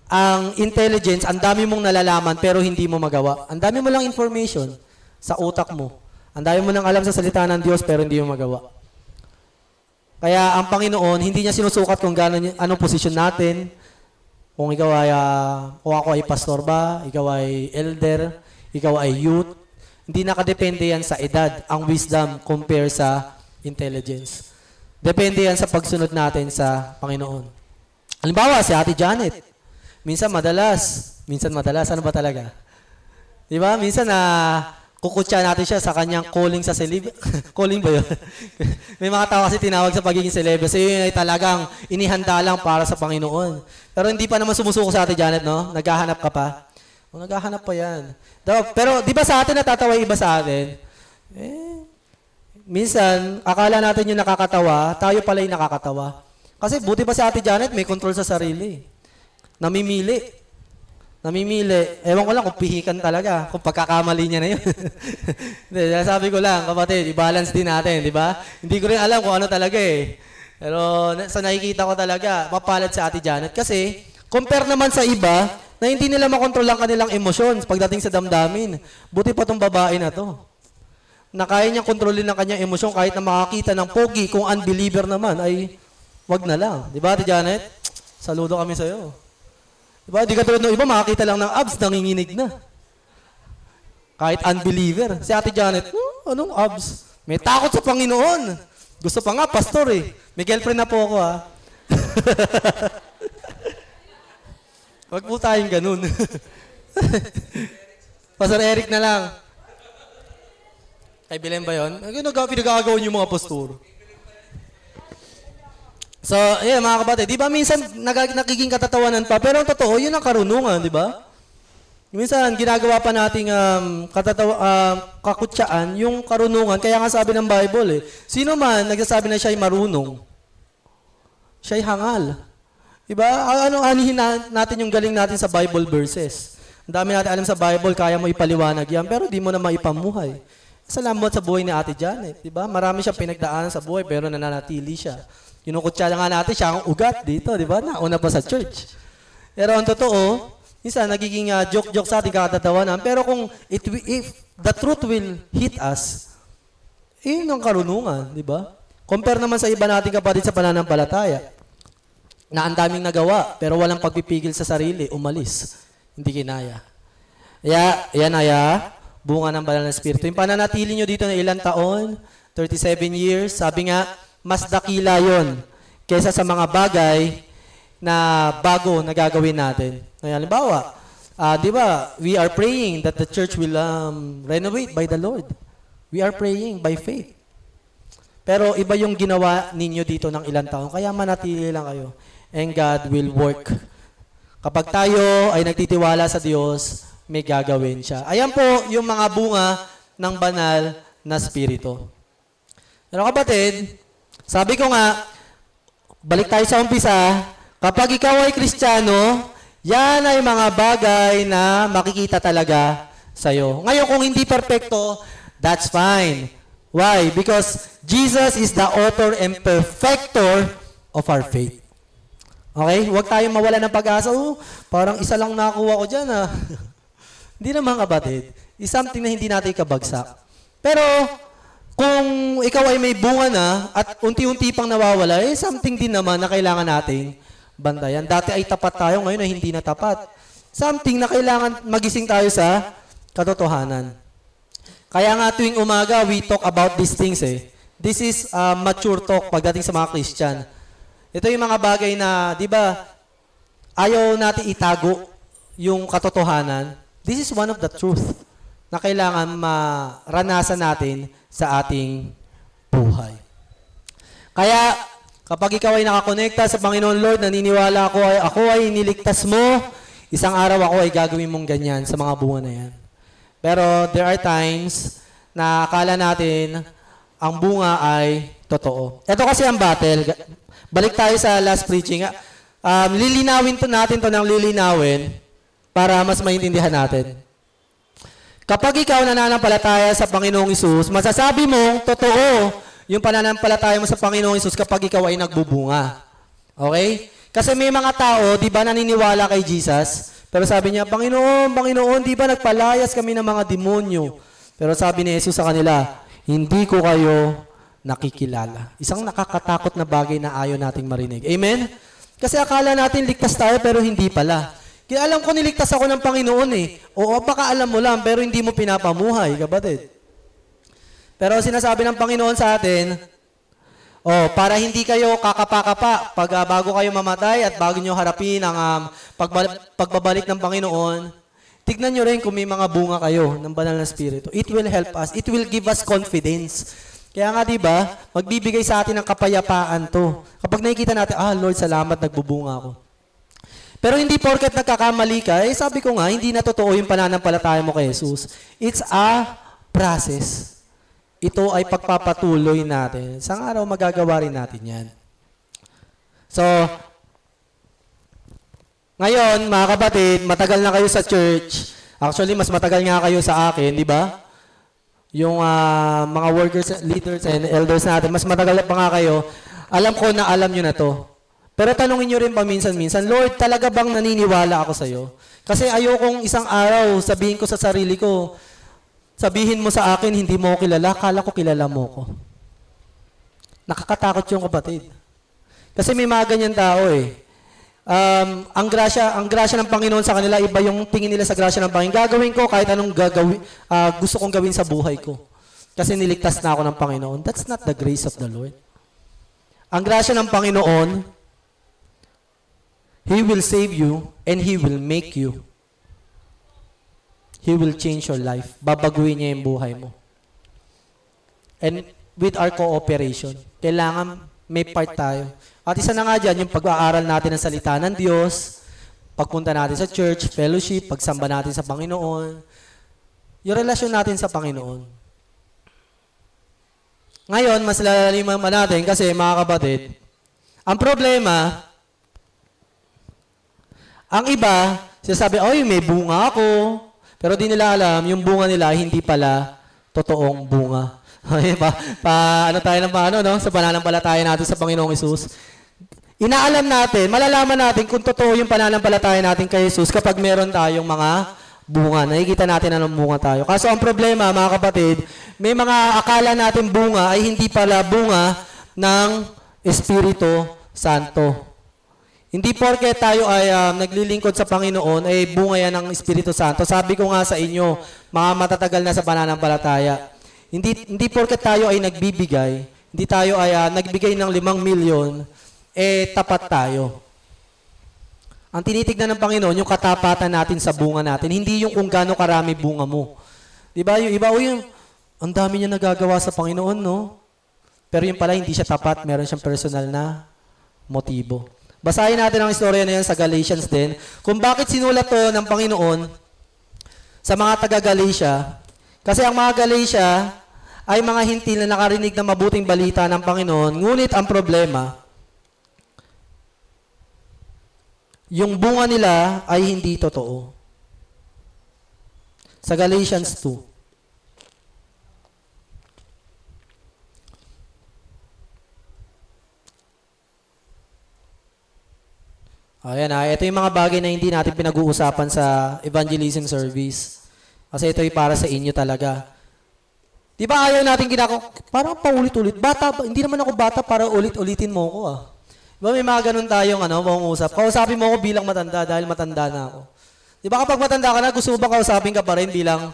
A: Ang intelligence, ang dami mong nalalaman pero hindi mo magawa. Ang dami mo lang information sa utak mo. Ang dami mo nang alam sa salita ng Diyos pero hindi mo magawa. Kaya ang Panginoon, hindi niya sinusukat kung anong posisyon natin. Kung ikaw ay, kung ako ay pastor ba, ikaw ay elder, ikaw ay youth. Hindi nakadepende yan sa edad, ang wisdom compare sa intelligence. Depende yan sa pagsunod natin sa Panginoon. Halimbawa, si Ate Janet. Minsan madalas, ano ba talaga? Di ba? Minsan kukutya natin siya sa kanyang calling sa celeb. Calling ba yun? May mga tao kasi tinawag sa pagiging celeb. So yun ay talagang inihanda lang para sa Panginoon. Pero hindi pa naman sumusuko sa Ate Janet, no? Naghahanap ka pa. Naghahanap pa yan. Pero di ba sa atin natatawa iba sa atin? Minsan, akala natin yung nakakatawa, tayo pala yung nakakatawa. Kasi buti pa si Ate Janet, may control sa sarili. Namimili. Ewan ko lang kung pihikan talaga, kung pagkakamali niya na yun. Sabi ko lang, kapatid, i-balance din natin, di ba? Hindi ko rin alam kung ano talaga eh. Pero sa nakikita ko talaga, mapalad sa Ate Janet. Kasi, compare naman sa iba, na hindi nila makontrol ang kanilang emosyon pagdating sa damdamin. Buti pa tong babae na to. Na kaya niyang kontrolin ang kanyang emosyon kahit na makakita ng pogi, kung unbeliever naman, ay wag na lang. Di ba, Ate Janet? Saludo kami sa'yo. Diba? Di ka tulad ng iba, makakita lang ng abs, nanginginig na. Kahit unbeliever. Si Ate Janet, anong abs? May takot sa Panginoon. Gusto pa nga, pastor eh. May girlfriend na po ako ha. Wag po tayong ganun. Pastor Eric na lang. Kay Belen ba yun? Pinagagawin yung mga pastor. So, mga kapatid, di ba minsan nagiging katatawanan pa, pero ang totoo, yun ang karunungan, di ba? Minsan, ginagawa pa nating kakutsaan yung karunungan, kaya nga sabi ng Bible sino man nagsasabi na siya'y marunong, siya'y hangal. Di ba? Anihin natin yung galing natin sa Bible verses. Ang dami natin alam sa Bible, kaya mo ipaliwanag yan, pero di mo na maipamuhay. Salamat sa buhay ni Ate Janet, di ba? Marami siyang pinagdaanan sa buhay, pero nananatili siya. Kinukutya nga natin siya ang ugat dito, di ba? Nauna pa sa church. Pero ang totoo, minsan nagiging joke-joke sa ating katatawanan. Pero kung if the truth will hit us, yun ang karunungan, di ba? Compare naman sa iba nating kapatid sa pananampalataya, na ang daming nagawa, pero walang pagpipigil sa sarili, umalis. Hindi kinaya. Yan bunga ng banal na Espiritu. Yung pananatili nyo dito na ilang taon, 37 years, sabi nga, mas dakila yon kaysa sa mga bagay na bago na gagawin natin. Ngayon, halimbawa, di ba, we are praying that the church will renovate by the Lord. We are praying by faith. Pero iba yung ginawa ninyo dito ng ilang taon, kaya manatili lang kayo. And God will work. Kapag tayo ay nagtitiwala sa Diyos, may gagawin siya. Ayan po yung mga bunga ng banal na Espiritu. Pero kapatid, sabi ko nga, balik tayo sa umpisa, kapag ikaw ay Kristiyano, yan ay mga bagay na makikita talaga sa'yo. Ngayon, kung hindi perfecto, that's fine. Why? Because Jesus is the author and perfecter of our faith. Okay? Huwag tayong mawala ng pag-asa. Parang isa lang nakuha ko dyan Hindi naman kapatid. Is something na hindi natin kabagsak. Pero, kung ikaw ay may bunga na at unti-unti pang nawawala, something din naman na kailangan nating bantayan. Dati ay tapat tayo, ngayon ay hindi na tapat. Something na kailangan magising tayo sa katotohanan. Kaya nga tuwing umaga, we talk about these things This is mature talk pagdating sa mga Christian. Ito yung mga bagay na, di ba, ayaw natin itago yung katotohanan. This is one of the truth na kailangan maranasan natin sa ating buhay. Kaya, kapag ikaw ay nakakonekta sa Panginoon Lord, naniniwala ako ay niligtas mo, isang araw ako ay gagawin mong ganyan sa mga bunga na yan. Pero there are times na akala natin ang bunga ay totoo. Ito kasi ang battle. Balik tayo sa last preaching. Lilinawin natin to ng lilinawin para mas maintindihan natin. Kapag ikaw nananampalataya sa Panginoong Hesus, masasabi mong totoo yung pananampalataya mo sa Panginoong Hesus kapag ikaw ay nagbubunga. Okay? Kasi may mga tao, di ba naniniwala kay Jesus, pero sabi niya, Panginoon, di ba nagpalayas kami ng mga demonyo? Pero sabi ni Jesus sa kanila, hindi ko kayo nakikilala. Isang nakakatakot na bagay na ayaw nating marinig. Amen? Kasi akala natin ligtas tayo pero hindi pala. Kaya alam ko niligtas ako ng Panginoon eh. O baka alam mo lang pero hindi mo pinapamuhay, kapatid. Pero sinasabi ng Panginoon sa atin, para hindi kayo kakapa-kapa bago kayo mamatay at bago nyo harapin ang pagbabalik ng Panginoon, tignan nyo rin kung may mga bunga kayo ng banal na Espiritu. It will help us. It will give us confidence. Kaya nga, di ba, magbibigay sa atin ng kapayapaan to. Kapag nakikita natin, Lord, salamat, nagbubunga ako. Pero hindi porket nagkakamali ka, sabi ko nga, hindi na totoo yung pananampalataya mo kay Jesus. It's a process. Ito ay pagpapatuloy natin. Isang araw magagawa rin natin yan. So, ngayon, mga kapatid, matagal na kayo sa church. Actually, mas matagal nga kayo sa akin, di ba? Yung mga workers, leaders, and elders natin, mas matagal pa nga kayo. Alam ko na alam nyo na to. Pero tanungin nyo rin paminsan-minsan, Lord, talaga bang naniniwala ako sa'yo? Kasi ayokong isang araw sabihin ko sa sarili ko, sabihin mo sa akin, hindi mo ko kilala, kala ko kilala mo ko. Nakakatakot yung kapatid. Kasi may mga ganyan tao eh. Ang grasya ng Panginoon sa kanila, iba yung tingin nila sa grasya ng Panginoon. Gagawin ko kahit anong gusto kong gawin sa buhay ko. Kasi niligtas na ako ng Panginoon. That's not the grace of the Lord. Ang grasya ng Panginoon, He will save you and He will make you. He will change your life. Babaguhin niya yung buhay mo. And with our cooperation, kailangan may part tayo. At isa na nga dyan, yung pag-aaral natin ng salita ng Diyos, pagpunta natin sa church, fellowship, pagsamba natin sa Panginoon, yung relasyon natin sa Panginoon. Ngayon, mas lalaliman natin kasi mga kapatid, ang problema, ang iba, sinasabi, may bunga ako, pero di nila alam, yung bunga nila hindi pala totoong bunga. Ano tayo ng paano, no? Sa pananampalataya natin sa Panginoong Hesus. Inaalam natin, malalaman natin kung totoo yung pananampalataya natin kay Jesus kapag meron tayong mga bunga. Nakikita natin anong bunga tayo. Kaso ang problema, mga kapatid, may mga akala natin bunga ay hindi pala bunga ng Espiritu Santo. Hindi porke tayo ay naglilingkod sa Panginoon ay bunga yan ng Espiritu Santo. Sabi ko nga sa inyo, mga matatagal na sa pananampalataya, hindi porke tayo ay nagbibigay, hindi tayo ay nagbigay ng 5 milyon, tapat tayo. Ang tinitignan ng Panginoon, yung katapatan natin sa bunga natin, hindi yung kung gaano karami bunga mo. Diba? Yung iba, ang dami niya nagagawa sa Panginoon, no? Pero yung pala, hindi siya tapat, meron siyang personal na motibo. Basahin natin ang istorya na yan sa Galatians din, kung bakit sinulat to ng Panginoon sa mga taga-Galatia. Kasi ang mga Galatia ay mga hintil na nakarinig ng mabuting balita ng Panginoon, ngunit ang problema, yung bunga nila ay hindi totoo. Sa Galatians 2. Ayan ito yung mga bagay na hindi natin pinag-uusapan sa evangelism service. Kasi ito ay para sa inyo talaga. Di ba ayaw natin parang paulit-ulit. Hindi naman ako bata para ulit-ulitin mo ko Diba may mga ganun tayong mangungusap. Kausapin mo ako bilang matanda dahil matanda na ako. Diba kapag matanda ka na, gusto mo ba kausapin ka pa rin bilang,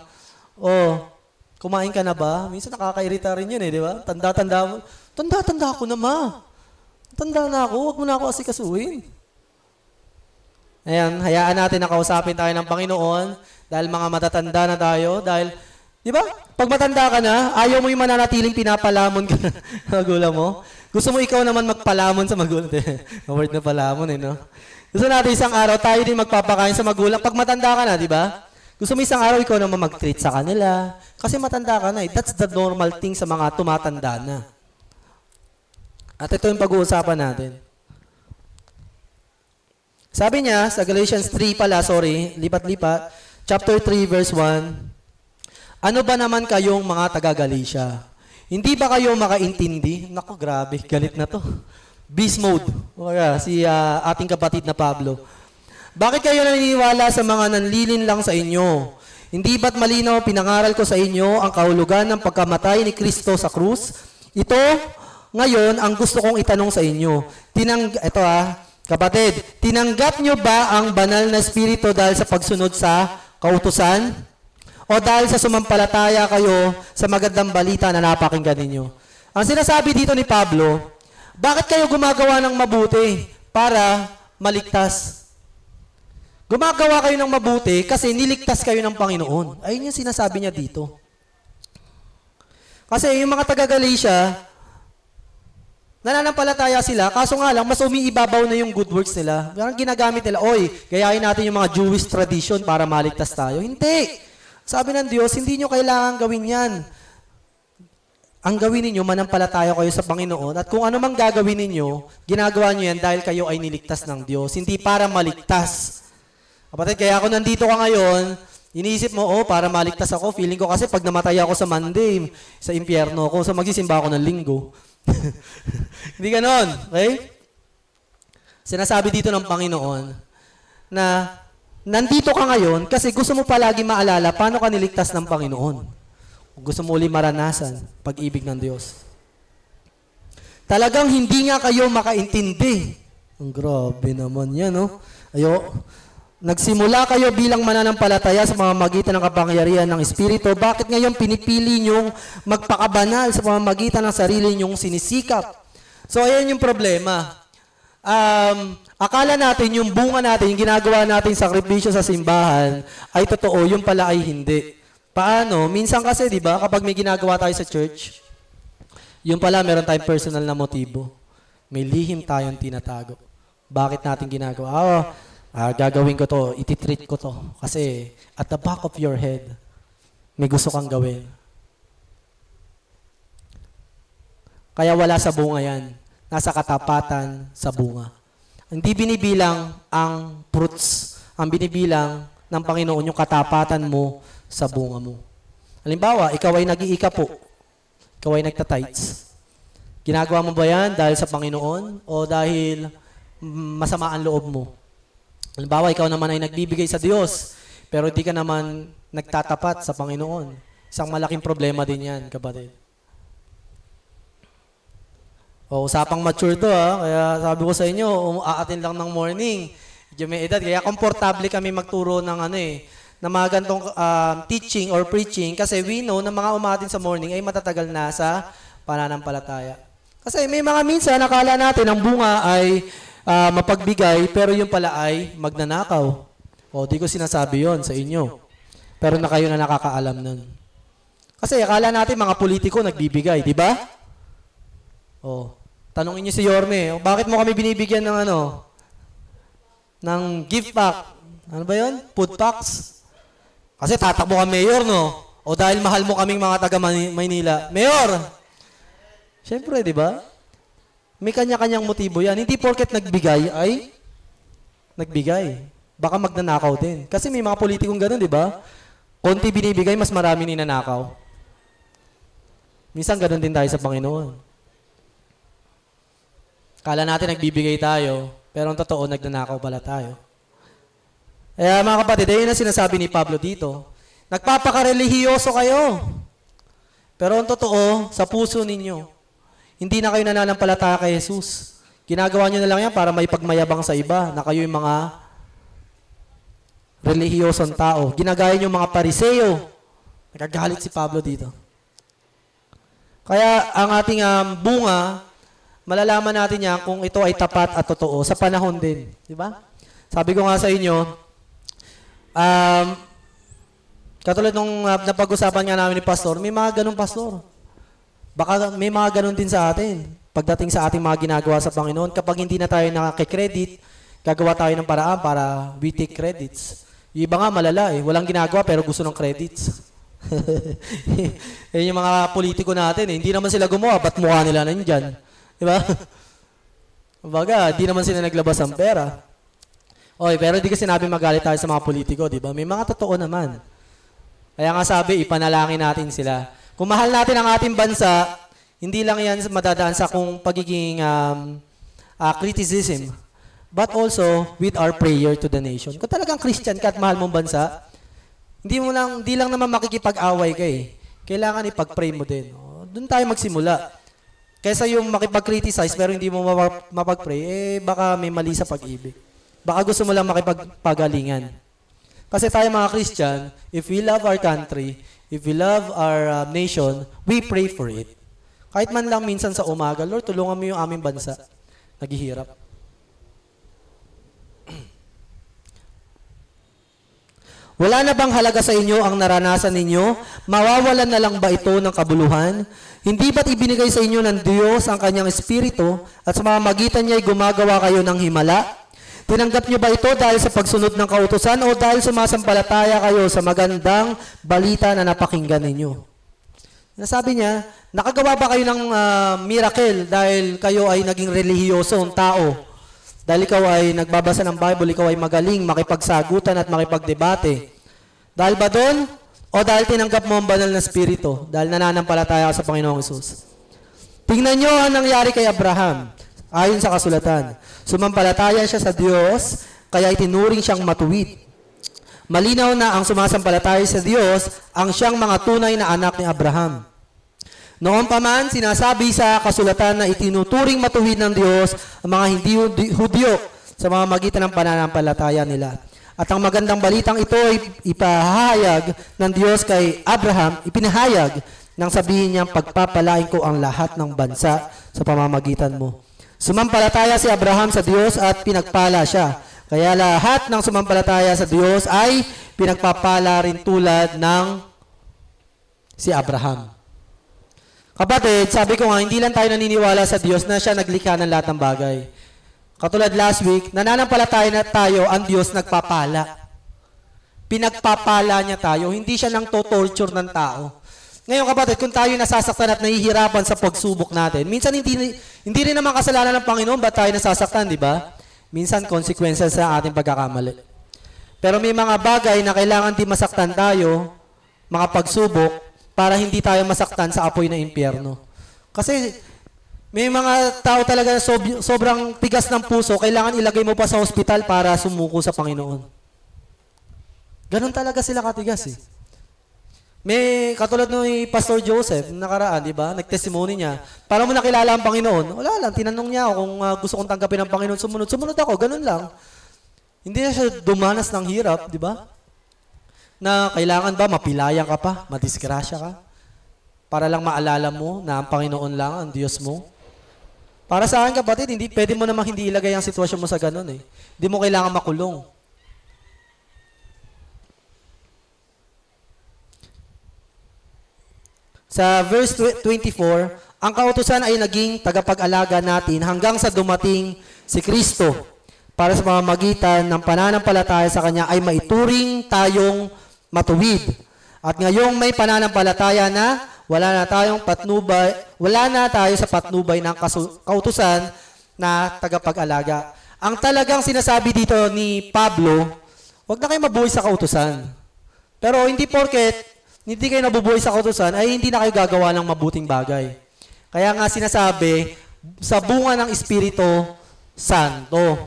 A: kumain ka na ba? Minsan nakakairita rin yun diba? Tanda-tanda mo. Tanda-tanda ako na Tanda na ako, huwag mo na ako asikasuhin. Ayan, hayaan natin na kausapin tayo ng Panginoon dahil mga matatanda na tayo. Dahil, di ba? Pag matanda ka na, ayaw mo yung mananatiling pinapalamon ka na magulang mo. Gusto mo ikaw naman magpalamon sa magulang. Word na palamon no? Gusto natin isang araw, tayo din magpapakain sa magulang. Pag matanda ka na, di ba? Gusto mo isang araw, ikaw naman mag-treat sa kanila. Kasi matanda ka na That's the normal thing sa mga tumatanda na. At ito yung pag-uusapan natin. Sabi niya, sa Galatians 3 lipat-lipat, chapter 3, verse 1, ano ba naman kayong mga taga-Galatia? Hindi ba kayo makaintindi? Naku, grabe, galit na to. Beast mode. Si ating kapatid na Pablo. Bakit kayo naniniwala sa mga nanlilin lang sa inyo? Hindi ba't malinaw pinangaral ko sa inyo ang kahulugan ng pagkamatay ni Kristo sa krus? Ito, ngayon, ang gusto kong itanong sa inyo. Kapatid, tinanggap nyo ba ang banal na espiritu dahil sa pagsunod sa kautusan? O dahil sa sumampalataya kayo sa magandang balita na napakinggan ninyo? Ang sinasabi dito ni Pablo, bakit kayo gumagawa ng mabuti para maligtas? Gumagawa kayo ng mabuti kasi niligtas kayo ng Panginoon. Ayun yung sinasabi niya dito. Kasi yung mga taga-Galatia, nananampalataya sila, kaso nga lang, mas umiibabaw na yung good works nila. Parang ginagamit nila, gayahin natin yung mga Jewish tradition para maligtas tayo. Hindi! Sabi ng Diyos, hindi nyo kailangan gawin yan. Ang gawin ninyo, manampalataya kayo sa Panginoon, at kung ano mang gagawin ninyo, ginagawa nyo yan dahil kayo ay niligtas ng Diyos, hindi para maligtas. Kapatid, kaya ako nandito ka ngayon, iniisip mo, para maligtas ako. Feeling ko kasi pag namatay ako sa Monday, sa impyerno ako, so magsisimba ako ng linggo. Hindi ganon, okay? Sinasabi dito ng Panginoon na nandito ka ngayon kasi gusto mo palagi maalala paano ka niligtas ng Panginoon. Gusto mo uli maranasan pag-ibig ng Diyos. Talagang hindi nga kayo makaintindi. Ang grabe naman yan, no? Nagsimula kayo bilang mananampalataya sa pamamagitan ng kapangyarihan ng Espiritu. Bakit ngayon pinipili nyong magpakabanal sa pamamagitan ng sarili nyong sinisikap? So, ayan yung problema. Akala natin yung bunga natin, yung ginagawa natin sakripisyo sa simbahan, ay totoo, yung pala ay hindi. Paano? Minsan kasi, di ba, kapag may ginagawa tayo sa church, yung pala meron tayong personal na motibo. May lihim tayong tinatago. Bakit natin ginagawa? Gagawin ko to, ititreat ko to. Kasi at the back of your head, may gusto kang gawin. Kaya wala sa bunga yan. Nasa katapatan sa bunga. Hindi binibilang ang fruits. Ang binibilang ng Panginoon yung katapatan mo sa bunga mo. Halimbawa, ikaw ay nag-iikapo. Ikaw ay nagtatights. Ginagawa mo ba yan dahil sa Panginoon o dahil masama ang loob mo? Halimbawa, ikaw naman ay nagbibigay sa Diyos, pero hindi ka naman nagtatapat sa Panginoon. Isang malaking problema din yan, kapatid. Usapang mature to, Kaya sabi ko sa inyo, aatin lang ng morning. Medyo may edad. Kaya komportable kami magturo ng na mga gantong teaching or preaching kasi we know na mga umatin sa morning ay matatagal na sa pananampalataya. Kasi may mga minsan, nakala natin ang bunga ay mapagbigay, pero yung pala ay magnanakaw. Di ko sinasabi yon sa inyo. Pero na kayo na nakakaalam nun. Kasi akala natin mga politiko nagbibigay, di ba? Tanongin niyo si Yorme, bakit mo kami binibigyan ng ng gift pack? Ano ba yon? Food packs? Kasi tatakbo ka mayor, no? O dahil mahal mo kaming mga taga Maynila. Mayor! Siyempre, di ba? May kanya-kanyang motibo yan. Hindi porket nagbigay ay nagbigay. Baka magnanakaw din. Kasi may mga politikong gano'n, di ba? Konti binibigay, mas marami ninanakaw. Minsan gano'n din tayo sa Panginoon. Kala natin nagbibigay tayo, pero ang totoo, nagnanakaw pala tayo. Kaya mga kapatid, ayun ang sinasabi ni Pablo dito. Nagpapakarelihiyoso kayo. Pero ang totoo, sa puso ninyo, hindi na kayo nananampalataya kay Jesus. Ginagawa nyo na lang yan para may pagmayabang sa iba na kayo yung mga relihiyosong tao. Ginagaya nyo mga pariseo. Nagagalit si Pablo dito. Kaya ang ating bunga, malalaman natin yan kung ito ay tapat at totoo sa panahon din. Di ba? Sabi ko nga sa inyo, katulad nung napag-usapan nga namin ni Pastor, may mga ganong pastor. Baka may mga ganun din sa atin. Pagdating sa ating mga ginagawa sa Panginoon, kapag hindi na tayo nakakikredit, gagawa tayo ng paraan para we take credits. Yung iba nga malala walang ginagawa pero gusto ng credits. Yung mga politiko natin, hindi naman sila gumawa, ba't mukha nila nandyan? Diba? Baga, hindi naman sila naglabas ng pera. Pero hindi kasi sinabi magalit tayo sa mga politiko, diba? May mga totoo naman. Kaya nga sabi, ipanalangin natin sila. Kung mahal natin ang ating bansa, hindi lang yan madadaan sa kung pagiging criticism, but also with our prayer to the nation. Kung talagang Christian ka at mahal mong bansa, Hindi lang naman makikipag-away ka eh. Kailangan ipag-pray mo din. Doon tayo magsimula. Kaysa yung makipag-criticize pero hindi mo mapag-pray, baka may mali sa pag-ibig. Baka gusto mo lang makipagpagalingan. Kasi tayo mga Christian, if we love our country, if we love our nation, we pray for it. Kahit man lang minsan sa umaga, Lord, tulungan mo yung aming bansa. Naghihirap. Wala na bang halaga sa inyo ang naranasan ninyo? Mawawalan na lang ba ito ng kabuluhan? Hindi ba't ibinigay sa inyo ng Diyos ang kanyang espiritu at sa mamamagitan niya ay gumagawa kayo ng himala? Tinanggap niyo ba ito dahil sa pagsunod ng kautusan o dahil sumasampalataya kayo sa magandang balita na napakinggan ninyo? Nasabi niya, nakagawa ba kayo ng miracle dahil kayo ay naging relihiyosong tao? Dahil ikaw ay nagbabasa ng Bible, ikaw ay magaling makipagsagutan at makipagdebate. Dahil ba doon? O dahil tinanggap mo ang banal na spirito? Dahil nananampalataya ka sa Panginoong Hesus? Tingnan nyo ang nangyari kay Abraham. Ayon sa kasulatan, sumampalataya siya sa Diyos, kaya itinuring siyang matuwid. Malinaw na ang sumasampalataya sa Diyos ang siyang mga tunay na anak ni Abraham. Noon pa man, sinasabi sa kasulatan na itinuturing matuwid ng Diyos ang mga hindi Hudyo sa mga magitan ng pananampalataya nila. At ang magandang balitang ito ay ipahayag ng Diyos kay Abraham, ipinahayag nang sabihin niyang pagpapalain ko ang lahat ng bansa sa pamamagitan mo. Sumampalataya si Abraham sa Diyos at pinagpala siya. Kaya lahat ng sumampalataya sa Diyos ay pinagpapala rin tulad ng si Abraham. Kapatid, sabi ko nga, hindi lang tayo naniniwala sa Diyos na siya naglikha ng lahat ng bagay. Katulad last week, nananampalataya na tayo, ang Diyos nagpapala. Pinagpapala niya tayo, hindi siya nang to-torture ng tao. Ngayon kapatid, kung tayo nasasaktan at nahihirapan sa pagsubok natin, minsan hindi rin naman kasalanan ng Panginoon, ba't tayo nasasaktan, di ba? Minsan, consequences sa ating pagkakamali. Pero may mga bagay na kailangan di masaktan tayo, mga pagsubok, para hindi tayo masaktan sa apoy na impyerno. Kasi may mga tao talaga sobrang tigas ng puso, kailangan ilagay mo pa sa ospital para sumuko sa Panginoon. Ganon talaga sila katigas eh. May katulad ni Pastor Joseph, nakaraan, di ba? Nag-testimony niya. Para mo nakilala ang Panginoon, wala lang, tinanong niya ako kung gusto kong tanggapin ang Panginoon, sumunod ako, ganun lang. Hindi na siya dumanas ng hirap, di ba? Na kailangan ba mapilayan ka pa, madisgrasya ka, para lang maalala mo na ang Panginoon lang ang Diyos mo. Para sa akin kapatid, pwede mo namang hindi ilagay ang sitwasyon mo sa ganun eh. Hindi mo kailangan makulong. Sa verse 24, ang kautusan ay naging tagapag-alaga natin hanggang sa dumating si Kristo para sa pamamagitan ng pananampalataya sa Kanya ay maituring tayong matuwid. At ngayong may pananampalataya na, wala na tayo sa patnubay ng kautusan na tagapag-alaga. Ang talagang sinasabi dito ni Pablo, huwag na kayo mabuhay sa kautusan. Pero hindi porket hindi kayo nabubuhay sa kautusan, ay hindi na kayo gagawa ng mabuting bagay. Kaya nga sinasabi, sa bunga ng Espiritu Santo.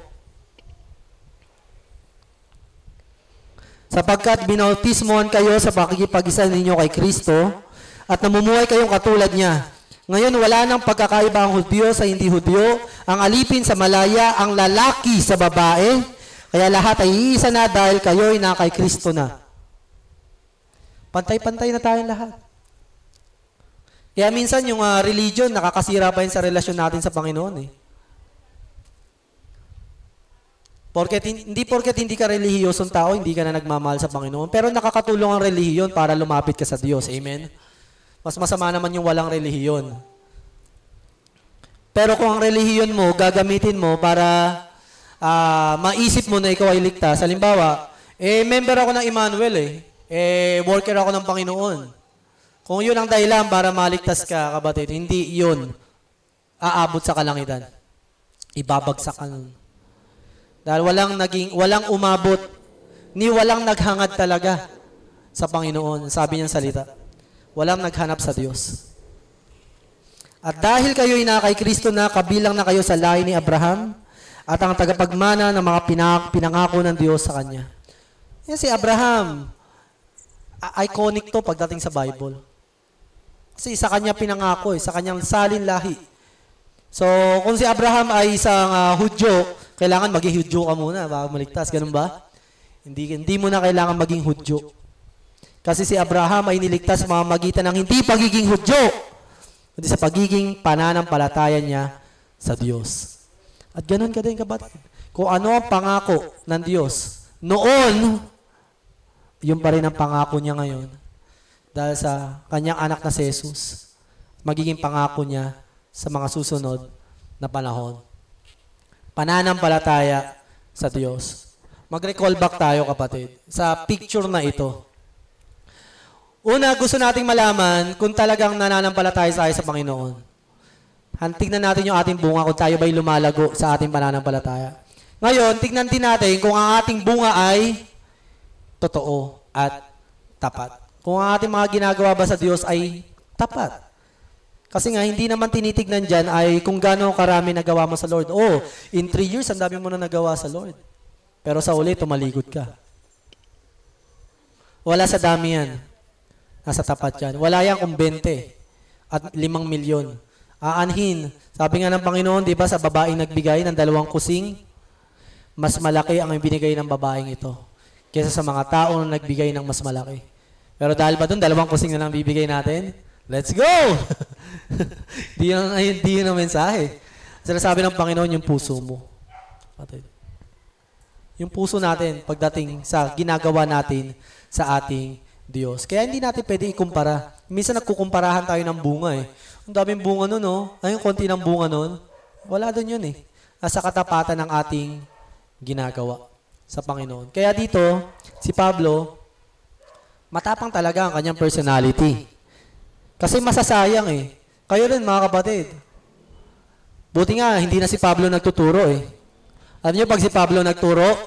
A: Sapagkat binautismohan kayo sa pakikipag-isa ninyo kay Kristo at namumuhay kayong katulad niya. Ngayon wala nang pagkakaiba ang Hudyo sa hindi Hudyo, ang alipin sa malaya, ang lalaki sa babae, kaya lahat ay iisa na dahil kayo'y na kay Kristo na. Pantay-pantay na tayong lahat. Kaya minsan yung religion, nakakasira pa yun sa relasyon natin sa Panginoon eh. Hindi porket hindi ka relihiyosong tao, hindi ka na nagmamahal sa Panginoon. Pero nakakatulong ang relihiyon para lumapit ka sa Diyos. Amen? Mas masama naman yung walang relihiyon. Pero kung ang relihiyon mo, gagamitin mo para maisip mo na ikaw ay ligtas. Halimbawa, member ako ng Emmanuel worker ako ng Panginoon. Kung yun ang dahilan para maligtas ka, kapatid, hindi yun aabot sa kalangitan. Ibabagsak ka nun. Dahil walang umabot, ni walang naghangad talaga sa Panginoon. Sabi niyang salita, walang naghanap sa Diyos. At dahil kayo'y na kay Kristo na, kabilang na kayo sa lahi ni Abraham, at ang tagapagmana ng mga pinangako ng Diyos sa Kanya. Yan si Abraham. iconic to pagdating sa Bible. Kasi sa kanya pinangako, sa kanyang salin lahi. So, kung si Abraham ay isang Hudyo, kailangan maging Hudyo ka muna bago maligtas. Ganun ba? Hindi mo na kailangan maging Hudyo. Kasi si Abraham ay niligtas sa mamamagitan ng hindi pagiging Hudyo, kundi sa pagiging pananampalataya niya sa Diyos. At ganun ka din, kapatid. Kung ano ang pangako ng Diyos noon, yun pa rin ang pangako niya ngayon. Dahil sa kanyang anak na si Jesus, magiging pangako niya sa mga susunod na panahon. Pananampalataya sa Diyos. Mag-recall back tayo, kapatid, sa picture na ito. Una, gusto nating malaman kung talagang nananampalataya tayo sa Panginoon. Tignan natin yung ating bunga kung tayo ba'y lumalago sa ating pananampalataya. Ngayon, tignan din natin kung ang ating bunga ay totoo at tapat. Kung ang ating mga ginagawa ba sa Diyos ay tapat. Kasi nga, hindi naman tinitignan dyan ay kung gaano karami nagawa mo sa Lord. Oh, in 3 years, ang dami mo na nagawa sa Lord. Pero sa uli, tumalikod ka. Wala sa dami yan. Nasa tapat yan. Wala yan kung 20 at 5 milyon. Aanhin. Sabi nga ng Panginoon, di ba, sa babaeng nagbigay ng 2 kusing, mas malaki ang binigay ng babaeng ito kaysa sa mga tao na nagbigay ng mas malaki. Pero dahil ba doon, 2 kusing na lang bibigay natin? Let's go! Di yun ang mensahe. Sinasabi ng Panginoon, yung puso mo. Yung puso natin pagdating sa ginagawa natin sa ating Diyos. Kaya hindi natin pwede ikumpara. Minsan nagkukumparahan tayo ng bunga eh. Ang daming bunga nun, oh. Ay, yung konti ng bunga nun. Wala doon yun eh. Nasa katapatan ng ating ginagawa sa Panginoon. Kaya dito, si Pablo, matapang talaga ang kanyang personality. Kasi masasayang eh. Kayo rin, mga kapatid. Buti nga, hindi na si Pablo nagtuturo eh. Alam niyo, pag si Pablo nagturo,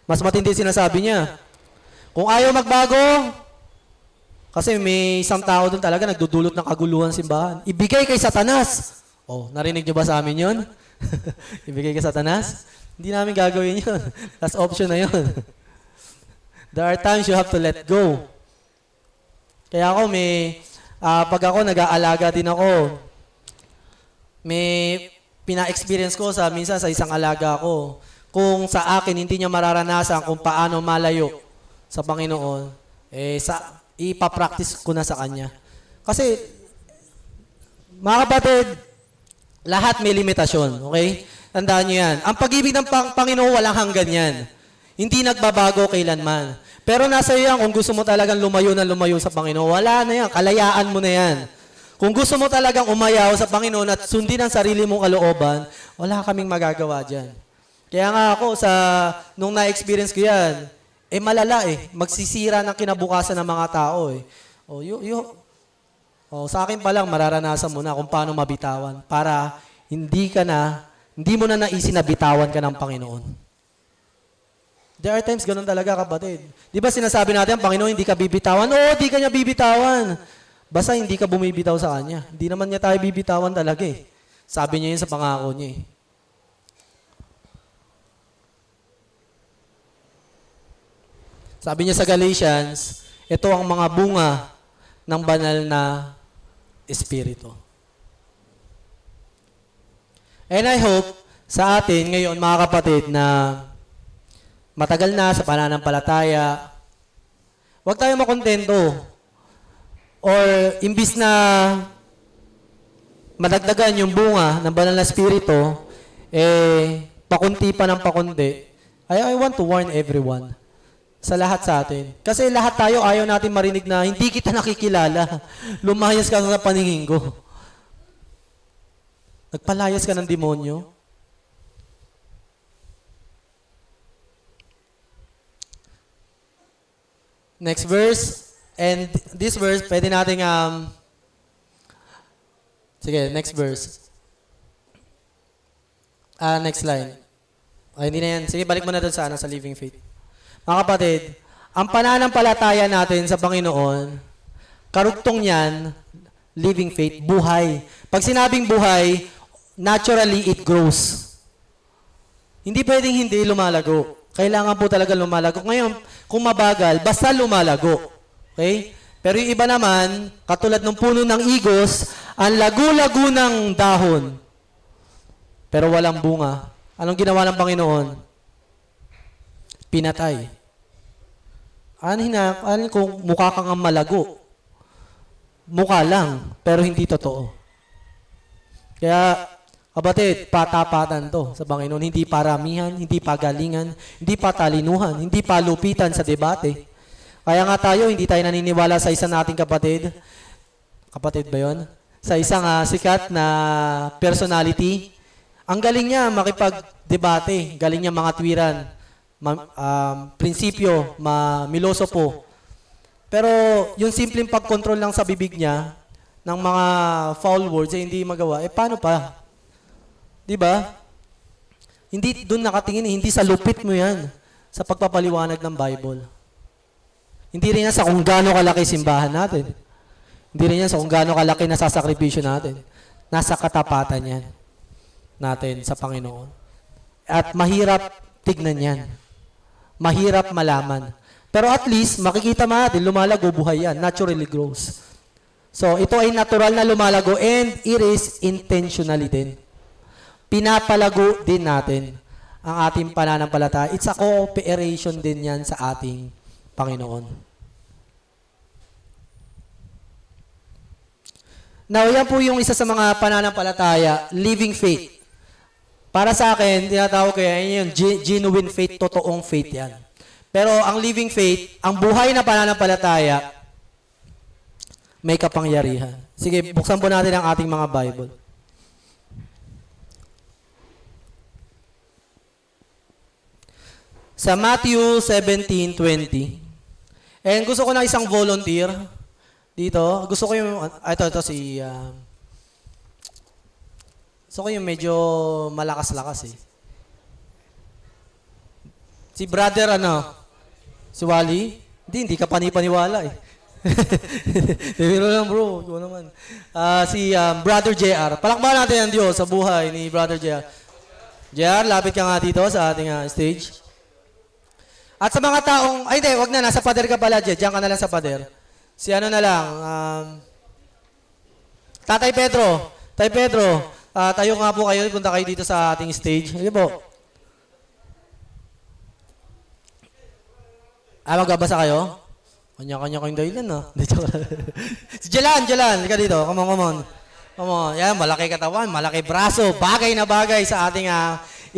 A: mas matindi sinasabi niya. Kung ayaw magbago, kasi may isang tao doon talaga nagdudulot ng kaguluhan sa simbahan. Ibigay kay Satanas. Oh, narinig niyo ba sa amin yun? Ibigay kay Satanas? Hindi namin gagawin yun. Last option na yun. There are times you have to let go. Kaya ako pag ako nag-aalaga din ako, may pina-experience ko minsan sa isang alaga ko, kung sa akin hindi niya mararanasan kung paano malayo sa Panginoon, ipapractice ko na sa kanya. Kasi, mga kapatid, lahat may limitasyon, okay? Tandaan niyo yan. Ang pag-ibig ng Panginoon, walang hanggan yan. Hindi nagbabago kailanman. Pero nasa iyo yan, kung gusto mo talagang lumayo na lumayo sa Panginoon, wala na yan, kalayaan mo na yan. Kung gusto mo talagang umayaw sa Panginoon at sundin ang sarili mong kalooban, wala kaming magagawa dyan. Kaya nga ako, nung na-experience ko yan, malala eh. Magsisira ng kinabukasan ng mga tao eh. Sa akin pa lang, mararanasan mo na kung paano mabitawan para hindi mo na naisin na bitawan ka ng Panginoon. There are times ganun talaga, kapatid. Di ba sinasabi natin, ang Panginoon hindi ka bibitawan? Oo, di ka niya bibitawan. Basta hindi ka bumibitaw sa Kanya. Hindi naman niya tayo bibitawan talaga eh. Sabi niya yun sa pangako niya eh. Sabi niya sa Galatians, ito ang mga bunga ng banal na Espiritu. And I hope sa atin ngayon, mga kapatid, na matagal na sa pananampalataya, huwag tayo makontento. Or imbis na madagdagan yung bunga ng banal na Espiritu, pakunti pa ng pakunti. I want to warn everyone. Sa lahat sa atin. Kasi lahat tayo ayaw natin marinig na hindi kita nakikilala. Lumayas ka sa paningin ko. Nagpalayas ka ng demonyo. Next verse. And this verse, pwede nating sige, next verse. Next line. Hindi na yan. Sige, balik mo na doon sa Living Faith. Mga kapatid, ang pananampalataya natin sa Panginoon, karugtong niyan, living faith, buhay. Pag sinabing buhay, naturally it grows. Hindi pwedeng hindi lumalago. Kailangan po talaga lumalago. Ngayon, kung mabagal, basta lumalago. Okay? Pero yung iba naman, katulad ng puno ng igos, ang lagu-lagu ng dahon, pero walang bunga. Anong ginawa ng Panginoon? Pinatay. Ano kung mukha kang malago? Mukha lang, pero hindi totoo. Kaya, kapatid, patapatan to sa Panginoon. Hindi paramihan, hindi pagalingan, hindi patalinuhan, hindi palupitan sa debate. Kaya nga tayo, hindi tayo naniniwala sa isang nating kapatid. Kapatid ba yun? Sa isang sikat na personality. Ang galing niya makipag-debate. Galing niya mga tuwiran. Prinsipyo, milosopo. Pero yung simpleng pag-control lang sa bibig niya ng mga foul words hindi magawa, paano pa? Di ba? Hindi doon nakatingin, hindi sa lupit mo yan, sa pagpapaliwanag ng Bible. Hindi rin yan sa kung gaano kalaki simbahan natin. Hindi rin yan sa kung gaano kalaki nasasakripisyo natin. Nasa katapatan yan natin sa Panginoon. At mahirap tignan yan. Mahirap malaman. Pero at least, makikita natin, lumalago, buhay yan. Naturally grows. So, ito ay natural na lumalago and it is intentionally din. Pinapalago din natin ang ating pananampalataya. It's a cooperation din yan sa ating Panginoon. Now, yan po yung isa sa mga pananampalataya, living faith. Para sa akin, tinatawag ko yan, yung genuine faith, totoong faith yan. Pero ang living faith, ang buhay na pananampalataya, may kapangyarihan. Sige, buksan po natin ang ating mga Bible. Sa Matthew 17:20. And gusto ko na isang volunteer dito. Gusto ko yung, gusto ko yung medyo malakas-lakas eh. Si brother si Wally? Hindi ka panipaniwala eh. Pero lang bro, ikaw naman. Si Brother JR. Palakpakan natin ang Diyos sa buhay ni Brother JR. JR, lapit ka nga dito sa ating stage. At sa mga taong, wag na, nasa pader ka pala, Diyan ka na lang sa pader. Si na lang, Tatay Pedro. Tay Pedro, tayo nga po kayo, punta kayo dito sa ating stage. Sige po. Magbabasa kayo? Kanya-kanya kayong dahilan, Si Jalan, halika dito. Come on. Yan, malaki katawan, malaki braso, bagay na bagay sa ating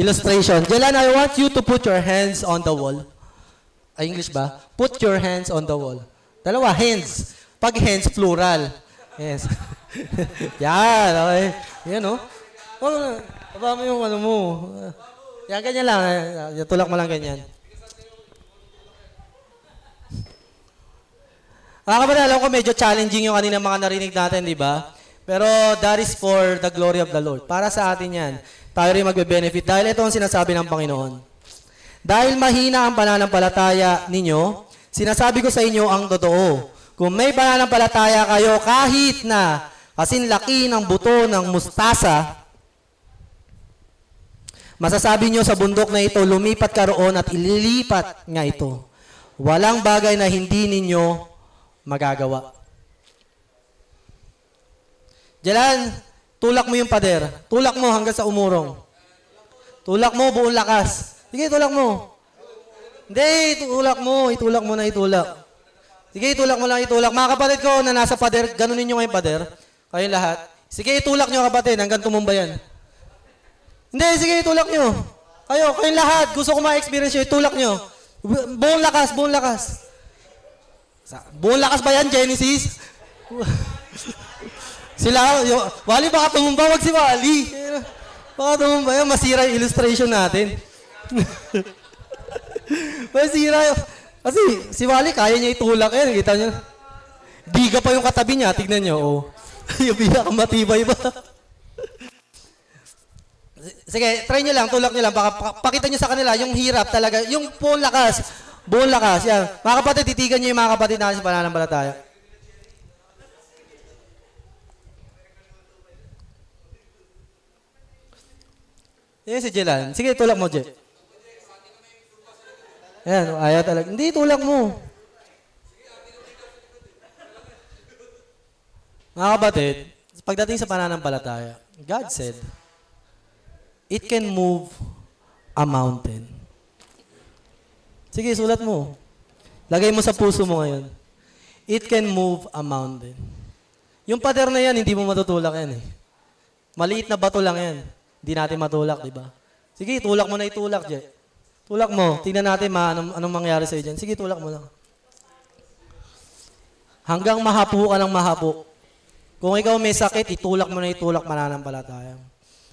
A: illustration. Jalan, I want you to put your hands on the wall. English ba? Put your hands on the wall. Dalawa, hands. Pag hands, plural. Yes. Yan, okay. Yan, Aba mo yung mo. Yan, ganyan lang. Tulak mo lang ganyan. Kapatid, alam ko medyo challenging yung kanina mga narinig natin, di ba? Pero that is for the glory of the Lord. Para sa atin yan. Tayo rin magbe-benefit. Dahil ito ang sinasabi ng Panginoon. Dahil mahina ang pananampalataya ninyo, sinasabi ko sa inyo ang totoo. Kung may pananampalataya kayo kahit na kasing laki ng buto ng mustasa, masasabi nyo sa bundok na ito, lumipat ka roon at ililipat nga ito. Walang bagay na hindi ninyo magagawa. Jalan, tulak mo yung pader. Tulak mo hanggang sa umurong. Tulak mo buong lakas. Sige, tulak mo. Hindi, itulak mo. Itulak mo na itulak. Sige, itulak mo lang itulak. Mga kapatid ko na nasa pader, ganunin nyo nga yung pader. Kayong lahat. Sige, itulak nyo kapatid hanggang tumumba yan. Hindi, sige, itulak nyo. Kayong lahat. Gusto ko ma-experience nyo. Itulak nyo. Buong lakas, buong lakas. Buong lakas ba yan, Genesis? Sila, Wally, baka tumumba. Wag si Wally. Baka tumumba yan. Masira yung illustration natin. Masira. Kasi si Wally, kaya niya itulak yan. Kita niyo. Biga pa yung katabi niya. Tignan niyo. Yung biga kang matibay ba? Sige, try nyo lang. Tulak nyo lang. Pakita nyo sa kanila yung hirap talaga. Yung buong lakas. Buong lakas. Yan. Mga kapatid, titigan nyo yung mga kapatid natin sa pananampalataya. Yan si Jelan. Sige, tulak mo, Je. Yan, ayaw talaga. Hindi, tulak mo. Mga kapatid, pagdating sa pananampalataya, God said, it can move a mountain. Sige, sulat mo. Lagay mo sa puso mo ngayon. It can move a mountain. Yung pader na yan, hindi mo matutulak yan eh. Maliit na bato lang yan. Hindi natin matulak, di ba? Sige, tulak mo na itulak, Jay. Tulak mo. Tingnan natin anong mangyari sa'yo dyan. Sige, tulak mo lang. Hanggang mahapo ka ng mahapo. Kung ikaw may sakit, itulak mo na itulak mananampalataya.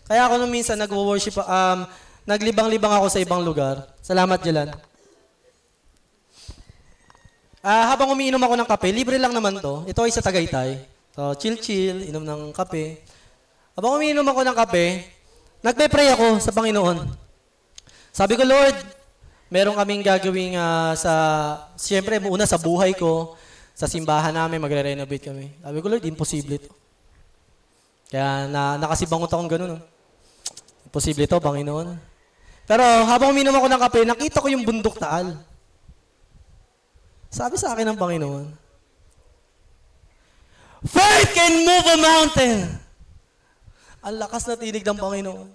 A: Kaya ako nung minsan nag-worship, naglibang-libang ako sa ibang lugar. Salamat, Jalan. Habang umiinom ako ng kape, libre lang naman to. Ito ay sa Tagaytay. So, chill-chill, inom ng kape. Habang umiinom ako ng kape, nagpe-pray ako sa Panginoon. Sabi ko, Lord, meron kaming gagawing siyempre, una sa buhay ko, sa simbahan namin, magre-renovate kami. Sabi ko, Lord, imposible ito. Kaya nakasibangot akong ganun. Imposible ito, Panginoon. Pero habang uminom ako ng kape, nakita ko yung bundok Taal. Sabi sa akin ng Panginoon, faith can move a mountain. Ang lakas na tinig ng Panginoon.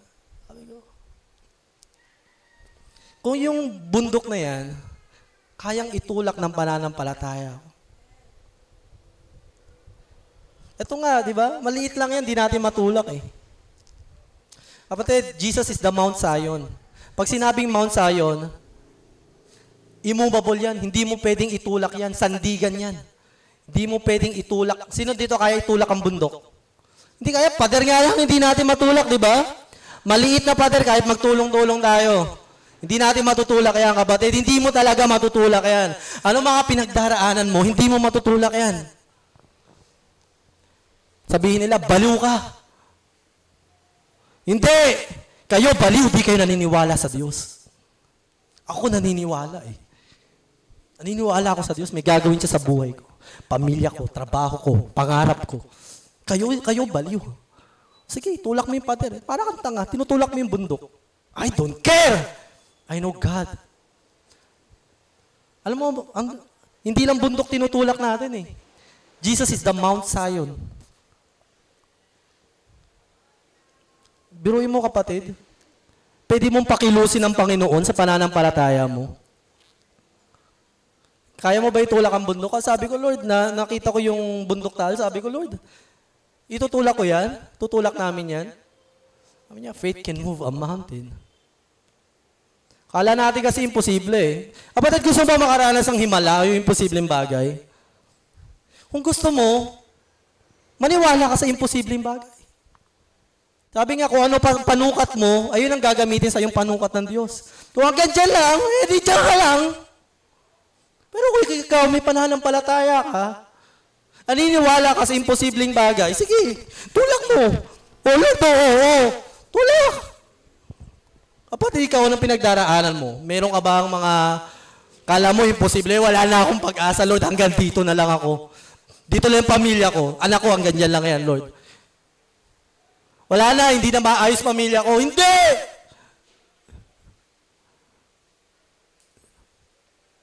A: Sabi ko, kung yung bundok na yan, kayang itulak ng pananampalataya ko. Ito nga, di ba? Maliit lang yan, di natin matulak eh. Kapatid, Jesus is the Mount Zion. Pag sinabing Mount Zion, immovable yan. Hindi mo pwedeng itulak yan. Sandigan yan. Hindi mo pwedeng itulak. Sino dito kaya itulak ang bundok? Hindi kaya. Pader nga lang, hindi natin matulak, di ba? Maliit na pader, kahit magtulong-tulong tayo. Hindi natin matutulak yan, kapatid. Hindi mo talaga matutulak yan. Ano mga pinagdaraanan mo, hindi mo matutulak yan. Sabihin nila, baliw ka. Hindi. Kayo baliw, di kayo naniniwala sa Diyos. Ako naniniwala eh. Naniniwala ako sa Diyos, may gagawin siya sa buhay ko. Pamilya ko, trabaho ko, pangarap ko. Kayo baliw. Sige, tulak mo yung pader. Para kang tanga, tinutulak mo yung bundok. I don't care. I know God. Alam mo, hindi lang bundok tinutulak natin eh. Jesus is the Mount Zion. Biruin mo kapatid, pwede mong pakilusin ng Panginoon sa pananampalataya mo. Kaya mo ba itulak ang bundok? Sabi ko, Lord, nakita ko yung bundok Taal. Sabi ko, Lord, itutulak ko yan? Tutulak namin yan? Sabi niya, faith can move a mountain. Kala natin kasi imposible eh. Kapatid, gusto mo ba makaranas ng himala o yung imposibleng bagay? Kung gusto mo, maniwala ka sa imposibleng bagay. Sabi nga, kung ano panukat mo, ayun ang gagamitin sa yung panukat ng Diyos. Kung hanggang dyan lang, di dyan ka lang. Pero kung ikaw may pananampalataya ka, naniniwala ka sa imposibleng bagay, sige, tulak mo. Tulak. Tulak. Kapatid, ikaw anong pinagdaraanan mo? Meron ka bang mga, kala mo imposible, wala na akong pag-asa, Lord, hanggang dito na lang ako. Dito lang yung pamilya ko. Anak ko, hanggang dyan lang yan, Lord. Wala na, hindi na maayos pamilya ko. Hindi!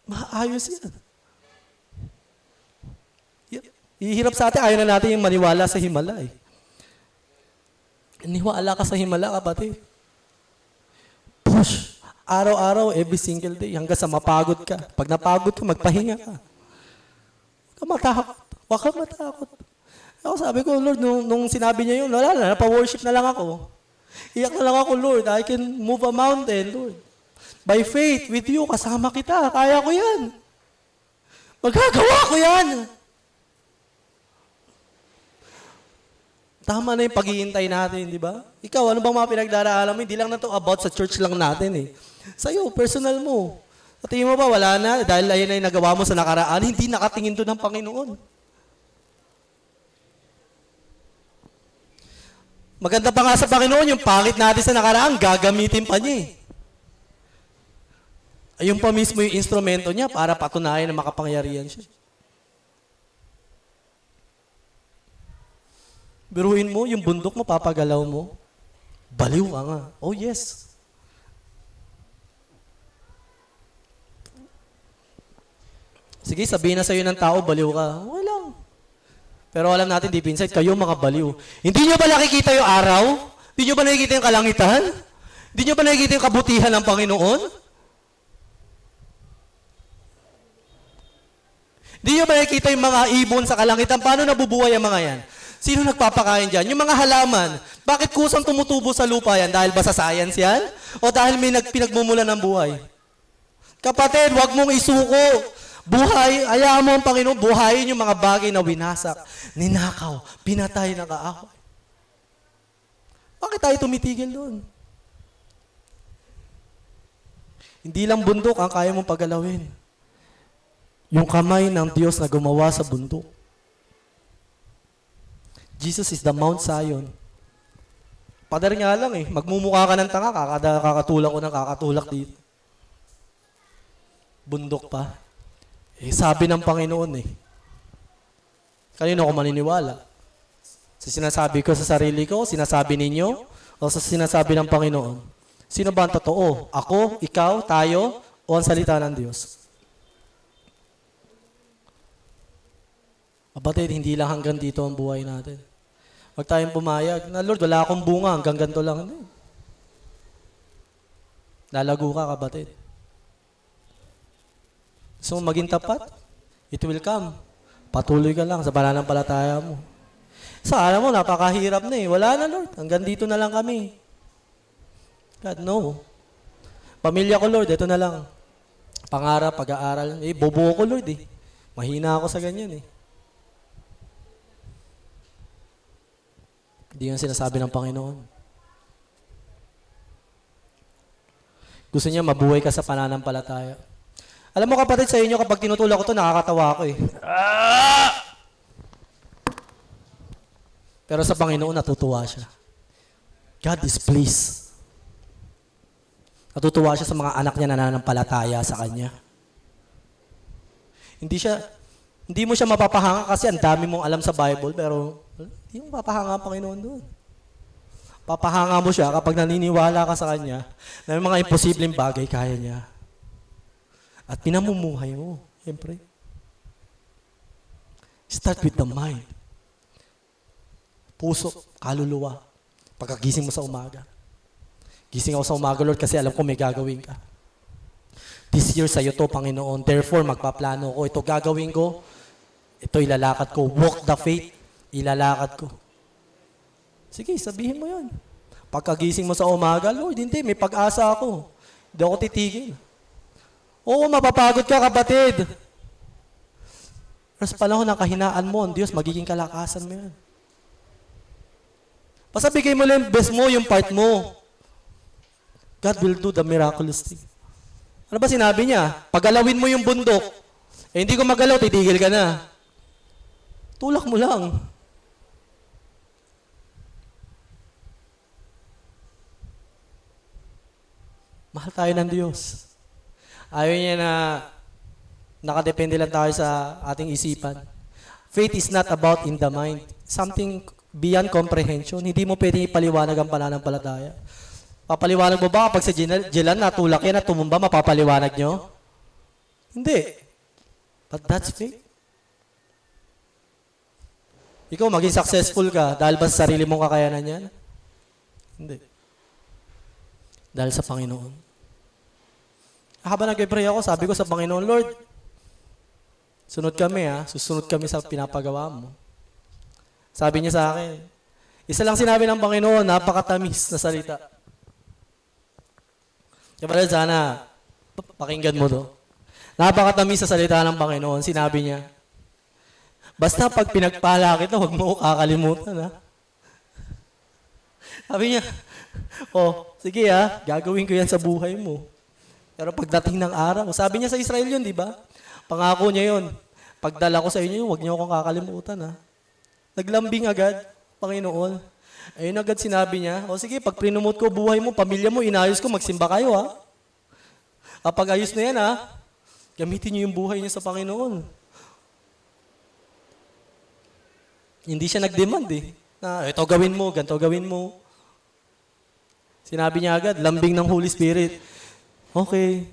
A: Maayos yan. Ihirap sa atin, ayaw na natin yung maniwala sa himala eh. Niwala ka sa himala, kapatid. Push! Araw-araw, every single day, hanggang sa mapagod ka. Pag napagod ka, magpahinga ka. Huwag ka matakot. Huwag ka matakot. Ako sabi ko, Lord, nung sinabi niya yun, wala na, napa-worship na lang ako. Iyak na lang ako, Lord, I can move a mountain, Lord. By faith, with you, kasama kita, kaya ko yan. Magagawa ko yan. Tama na yung paghihintay natin, di ba? Ikaw, ano bang mga pinagdaraanan mo? Hindi lang na to about sa church lang natin eh. Sa'yo, personal mo. Sa tingin mo ba, wala na, dahil ayun na yung nagawa mo sa nakaraan, hindi nakatingin to ng Panginoon. Maganda pa nga sa Panginoon, yung pangit natin sa nakaraan, gagamitin pa niya eh. Ayun pa mismo yung instrumento niya para patunayan na makapangyarihan siya. Biruin mo, yung bundok mo, papagalaw mo. Baliw ka nga. Oh yes. Sige, sabihin na sa'yo ng tao, baliw ka. Okay lang. Pero alam natin deep inside, kayo mga baliw. Hindi nyo ba nakikita yung araw? Hindi nyo ba nakikita yung kalangitan? Hindi nyo ba nakikita yung kabutihan ng Panginoon? Hindi nyo ba nakikita yung mga ibon sa kalangitan? Paano nabubuhay ang mga yan? Sino nagpapakain dyan? Yung mga halaman. Bakit kusang tumutubo sa lupa yan? Dahil ba sa science yan? O dahil may pinagmumulan ng buhay? Kapatid, wag mong isuko. Buhay, hayaan mo ang Panginoon, buhayin yung mga bagay na winasak, ninakaw, pinatay ng kaaway. Bakit tayo tumitigil doon? Hindi lang bundok ang kaya mong pagalawin. Yung kamay ng Diyos na gumawa sa bundok. Jesus is the Mount Zion. Padar nga lang magmumukha ka ng tanga, kakatulak ko ng kakatulak dito. Bundok pa. Sabi ng Panginoon kanino ko maniniwala? Sa sinasabi ko sa sarili ko, sinasabi ninyo, o sa sinasabi ng Panginoon? Sino ba ang totoo? Ako, ikaw, tayo, o ang salita ng Diyos? Kapatid, hindi lang hanggang dito ang buhay natin. Huwag tayong pumayag na, Lord, wala akong bunga, hanggang ganito lang. Lalago ka, kapatid. So, maging tapat, it will come. Patuloy ka lang sa pananampalataya mo. So, alam mo, napakahirap na Wala na, Lord. Hanggang dito na lang kami. God, no. Pamilya ko, Lord, ito na lang. Pangarap, pag-aaral. Bobo ko, Lord, Mahina ako sa ganyan, Hindi yung sinasabi ng Panginoon. Gusto niya mabuhay ka sa pananampalataya. Alam mo kapatid, sa inyo kapag tinutulak ko ito, nakakatawa ako Pero sa Panginoon, natutuwa siya. God is pleased. Natutuwa siya sa mga anak niya na nananampalataya sa Kanya. Hindi mo siya mapapahanga kasi ang dami mong alam sa Bible, pero hindi mo mapapahanga ang Panginoon doon. Papahanga mo siya kapag naniniwala ka sa Kanya na may mga imposibleng bagay kaya niya. At pinamumuhay mo, siyempre. Start with the mind. Puso, kaluluwa. Pagkagising mo sa umaga. Gising ako sa umaga, Lord, kasi alam ko may gagawin ka. This year sa'yo to, Panginoon. Therefore, magpaplano ko. Ito gagawin ko. Ito ilalakad ko. Walk the faith. Ilalakad ko. Sige, sabihin mo yun. Pagkagising mo sa umaga, Lord, hindi, may pag-asa ako. Hindi ako titigil. Oo, mapapagod ka, kapatid. Pero sa panahon ng kahinaan mo, ang Diyos, magiging kalakasan mo yan. Basta bigay mo lang yung best mo, yung part mo. God will do the miraculous thing. Ano ba sinabi niya? Pagalawin mo yung bundok. Hindi ko magalaw, titigil ka na. Tulak mo lang. Mahal tayo ng Diyos. Ayaw niya na nakadepende lang tayo sa ating isipan. Faith is not about in the mind. Something beyond comprehension. Hindi mo pwedeng ipaliwanag ang pananampalataya. Papaliwanag mo ba kapag sa Jilan natulak yan at tumumba, mapapaliwanag nyo? Hindi. But that's faith. Ikaw, maging successful ka dahil ba sa sarili mong kakayanan yan? Hindi. Dahil sa Panginoon. Habang nag-pray ako, sabi ko sa Panginoon, Lord, sunod kami susunod kami sa pinapagawa mo. Sabi niya sa akin, isa lang sinabi ng Panginoon, napakatamis na salita. Kaya sana, pakinggan mo to. Napakatamis sa salita ng Panginoon, sinabi niya, basta pag pinagpala kita, huwag mo kakalimutan, Sabi niya, sige gagawin ko yan sa buhay mo. Pero pagdating ng araw, sabi niya sa Israel yun, di ba? Pangako niya yun. Pagdala ko sa inyo, huwag niyo akong kakalimutan, Naglambing agad, Panginoon. Ayun agad sinabi niya, sige, pag prinumot ko buhay mo, pamilya mo, inayos ko, magsimba kayo, Kapag ayos na yan, gamitin niyo yung buhay niyo sa Panginoon. Hindi siya nag-demand, na ito gawin mo, ganito gawin mo. Sinabi niya agad, lambing ng Holy Spirit. Okay.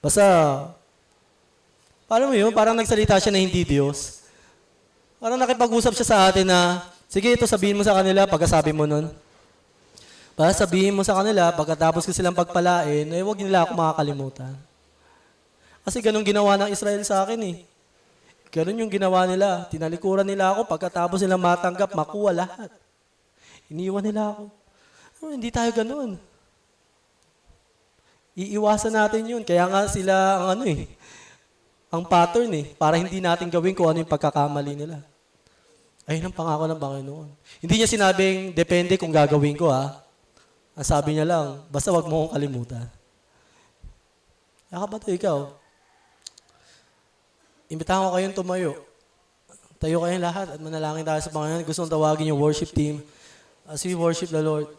A: Basta, paano mo yun? Parang nagsalita siya na hindi Diyos. Parang nakipag-usap siya sa atin na, sige, ito sabihin mo sa kanila pagkasabi mo nun. Para sabihin mo sa kanila, pagkatapos ko silang pagpalain, eh huwag nila ako makakalimutan. Kasi ganun ginawa ng Israel sa akin eh. Ganun yung ginawa nila. Tinalikuran nila ako, pagkatapos nilang matanggap, makuha lahat. Iniwan nila ako. Oh, hindi tayo ganun. Iiwasan natin yun. Kaya nga sila ang pattern eh, para hindi natin gawin kung ano yung pagkakamali nila. Ayun ang pangako ng Panginoon. Hindi niya sinabing, depende kung gagawin ko ha. Ang sabi niya lang, basta wag mo akong kalimutan. Kaya kapatid, ikaw, imbitahan ko kayong tumayo. Tayo kayong lahat at manalangin tayo sa Panginoon. Gusto kong tawagin yung worship team as we worship the Lord.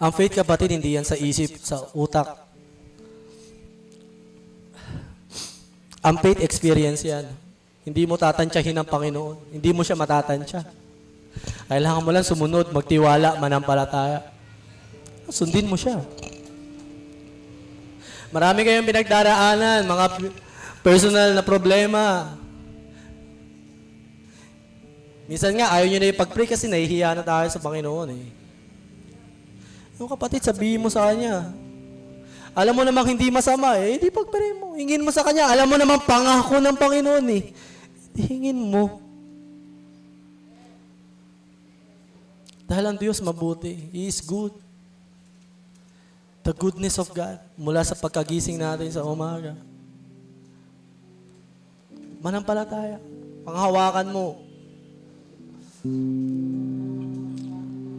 A: Ang faith, kapatid, hindi yan sa isip, sa utak. Ang faith experience yan. Hindi mo tatansyahin ang Panginoon. Hindi mo siya matatansya. Kailangan mo lang sumunod, magtiwala, manampalataya. Sundin mo siya. Marami kayong pinagdaraanan, mga personal na problema. Minsan nga, ayaw nyo na ipag-pray kasi nahihiya na tayo sa Panginoon eh. Yung kapatid, sabihin mo sa Kanya. Alam mo namang hindi masama eh, hindi pag-pray mo. Hingin mo sa Kanya. Alam mo namang pangako ng Panginoon eh. Hingin mo. Dahil ang Diyos mabuti. He is good. The goodness of God mula sa pagkagising natin sa umaga. Manampalataya. Panghawakan mo.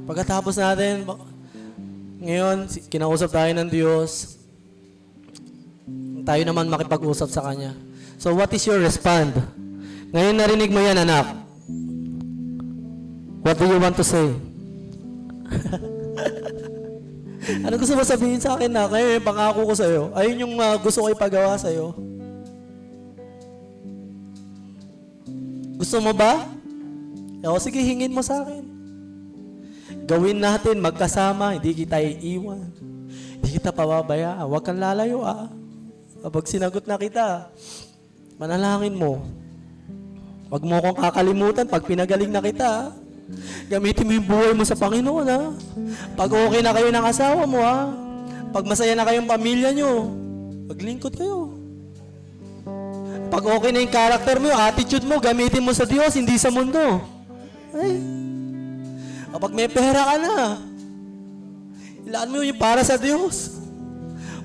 A: Pagkatapos natin, ngayon, kinausap tayo ng Diyos. Tayo naman makipag-usap sa Kanya. So, what is your respond? Ngayon narinig mo yan, anak. What do you want to say? Ano gusto mo sabihin sa akin na? Ngayon yung pangako ko sa'yo. Ayun yung gusto ko ipagawa sa'yo. Gusto mo ba? O, sige, hingin mo sa akin. Gawin natin magkasama, hindi kita iiwan. Hindi kita pababayaan. Huwag kang lalayo Kapag sinagot na kita, manalangin mo. Huwag mo akong kakalimutan pag pinagaling na kita. Gamitin mo yung buhay mo sa Panginoon Pag okay na kayo ng asawa mo Pag masaya na kayong pamilya nyo, maglingkod kayo. Pag okay na yung character mo, yung attitude mo, gamitin mo sa Diyos, hindi sa mundo. Ay. Kapag may pera ka na, ilaan mo yung para sa Diyos.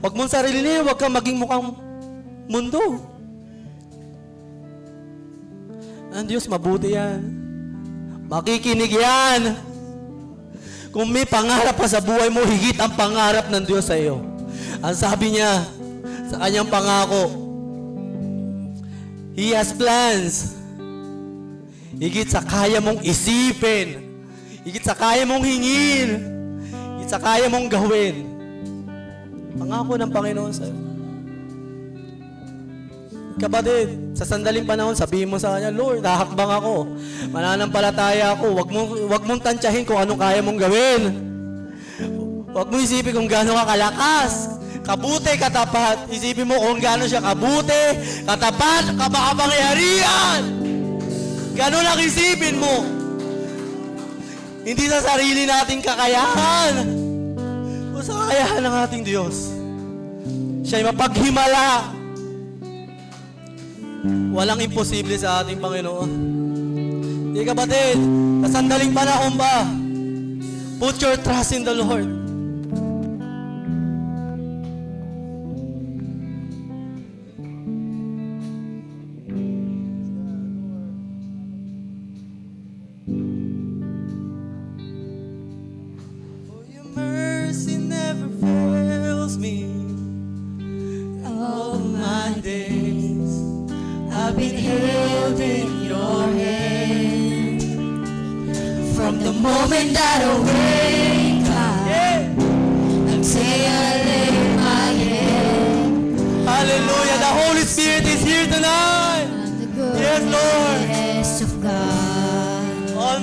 A: Huwag mong sarili niya, huwag kang maging mukhang mundo. Ang Diyos, mabuti yan. Makikinig yan. Kung may pangarap pa sa buhay mo, higit ang pangarap ng Diyos sa iyo. Ang sabi niya, sa kanyang pangako, He has plans. Higit sa kaya mong isipin. Higit sa kaya mong hingin. Higit sa kaya mong gawin. Pangako ng Panginoon sa'yo. Kapatid, sa sandaling panahon, sabihin mo sa Kanya, Lord, nahakbang ako. Mananampalataya ako. Huwag mong tansyahin kung anong kaya mong gawin. Huwag mo isipin kung gaano ka kalakas. Kabuti, katapat. Isipin mo kung gaano siya kabuti, katapat, kapakapangyarihan. Gaano lang isipin mo. Hindi sa sarili nating kakayahan. O sa kakayahan ng ating Diyos. Siya'y mapaghimala. Walang imposible sa ating Panginoon. Hindi kapatid, sa sandaling panahon ba, put your trust in the Lord.
B: I've been held in your hand from the moment that I wake up until I lay my head.
A: Hallelujah! The Holy Spirit is here tonight.
B: On the
A: Yes, Lord.
B: goodness of God.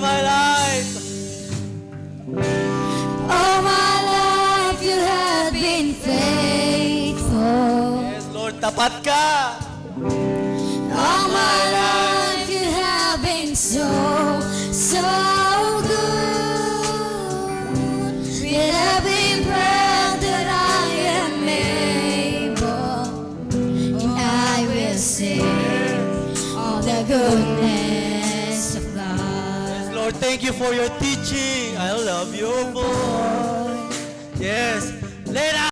A: my life.
B: All my life you have been faithful.
A: Yes, Lord, tapat ka.
B: All my life you have been so, so good. With every breath that I am able, and I will sing all the goodness of God.
A: Lord, thank you for your teaching. I love you, boy. Yes. Let us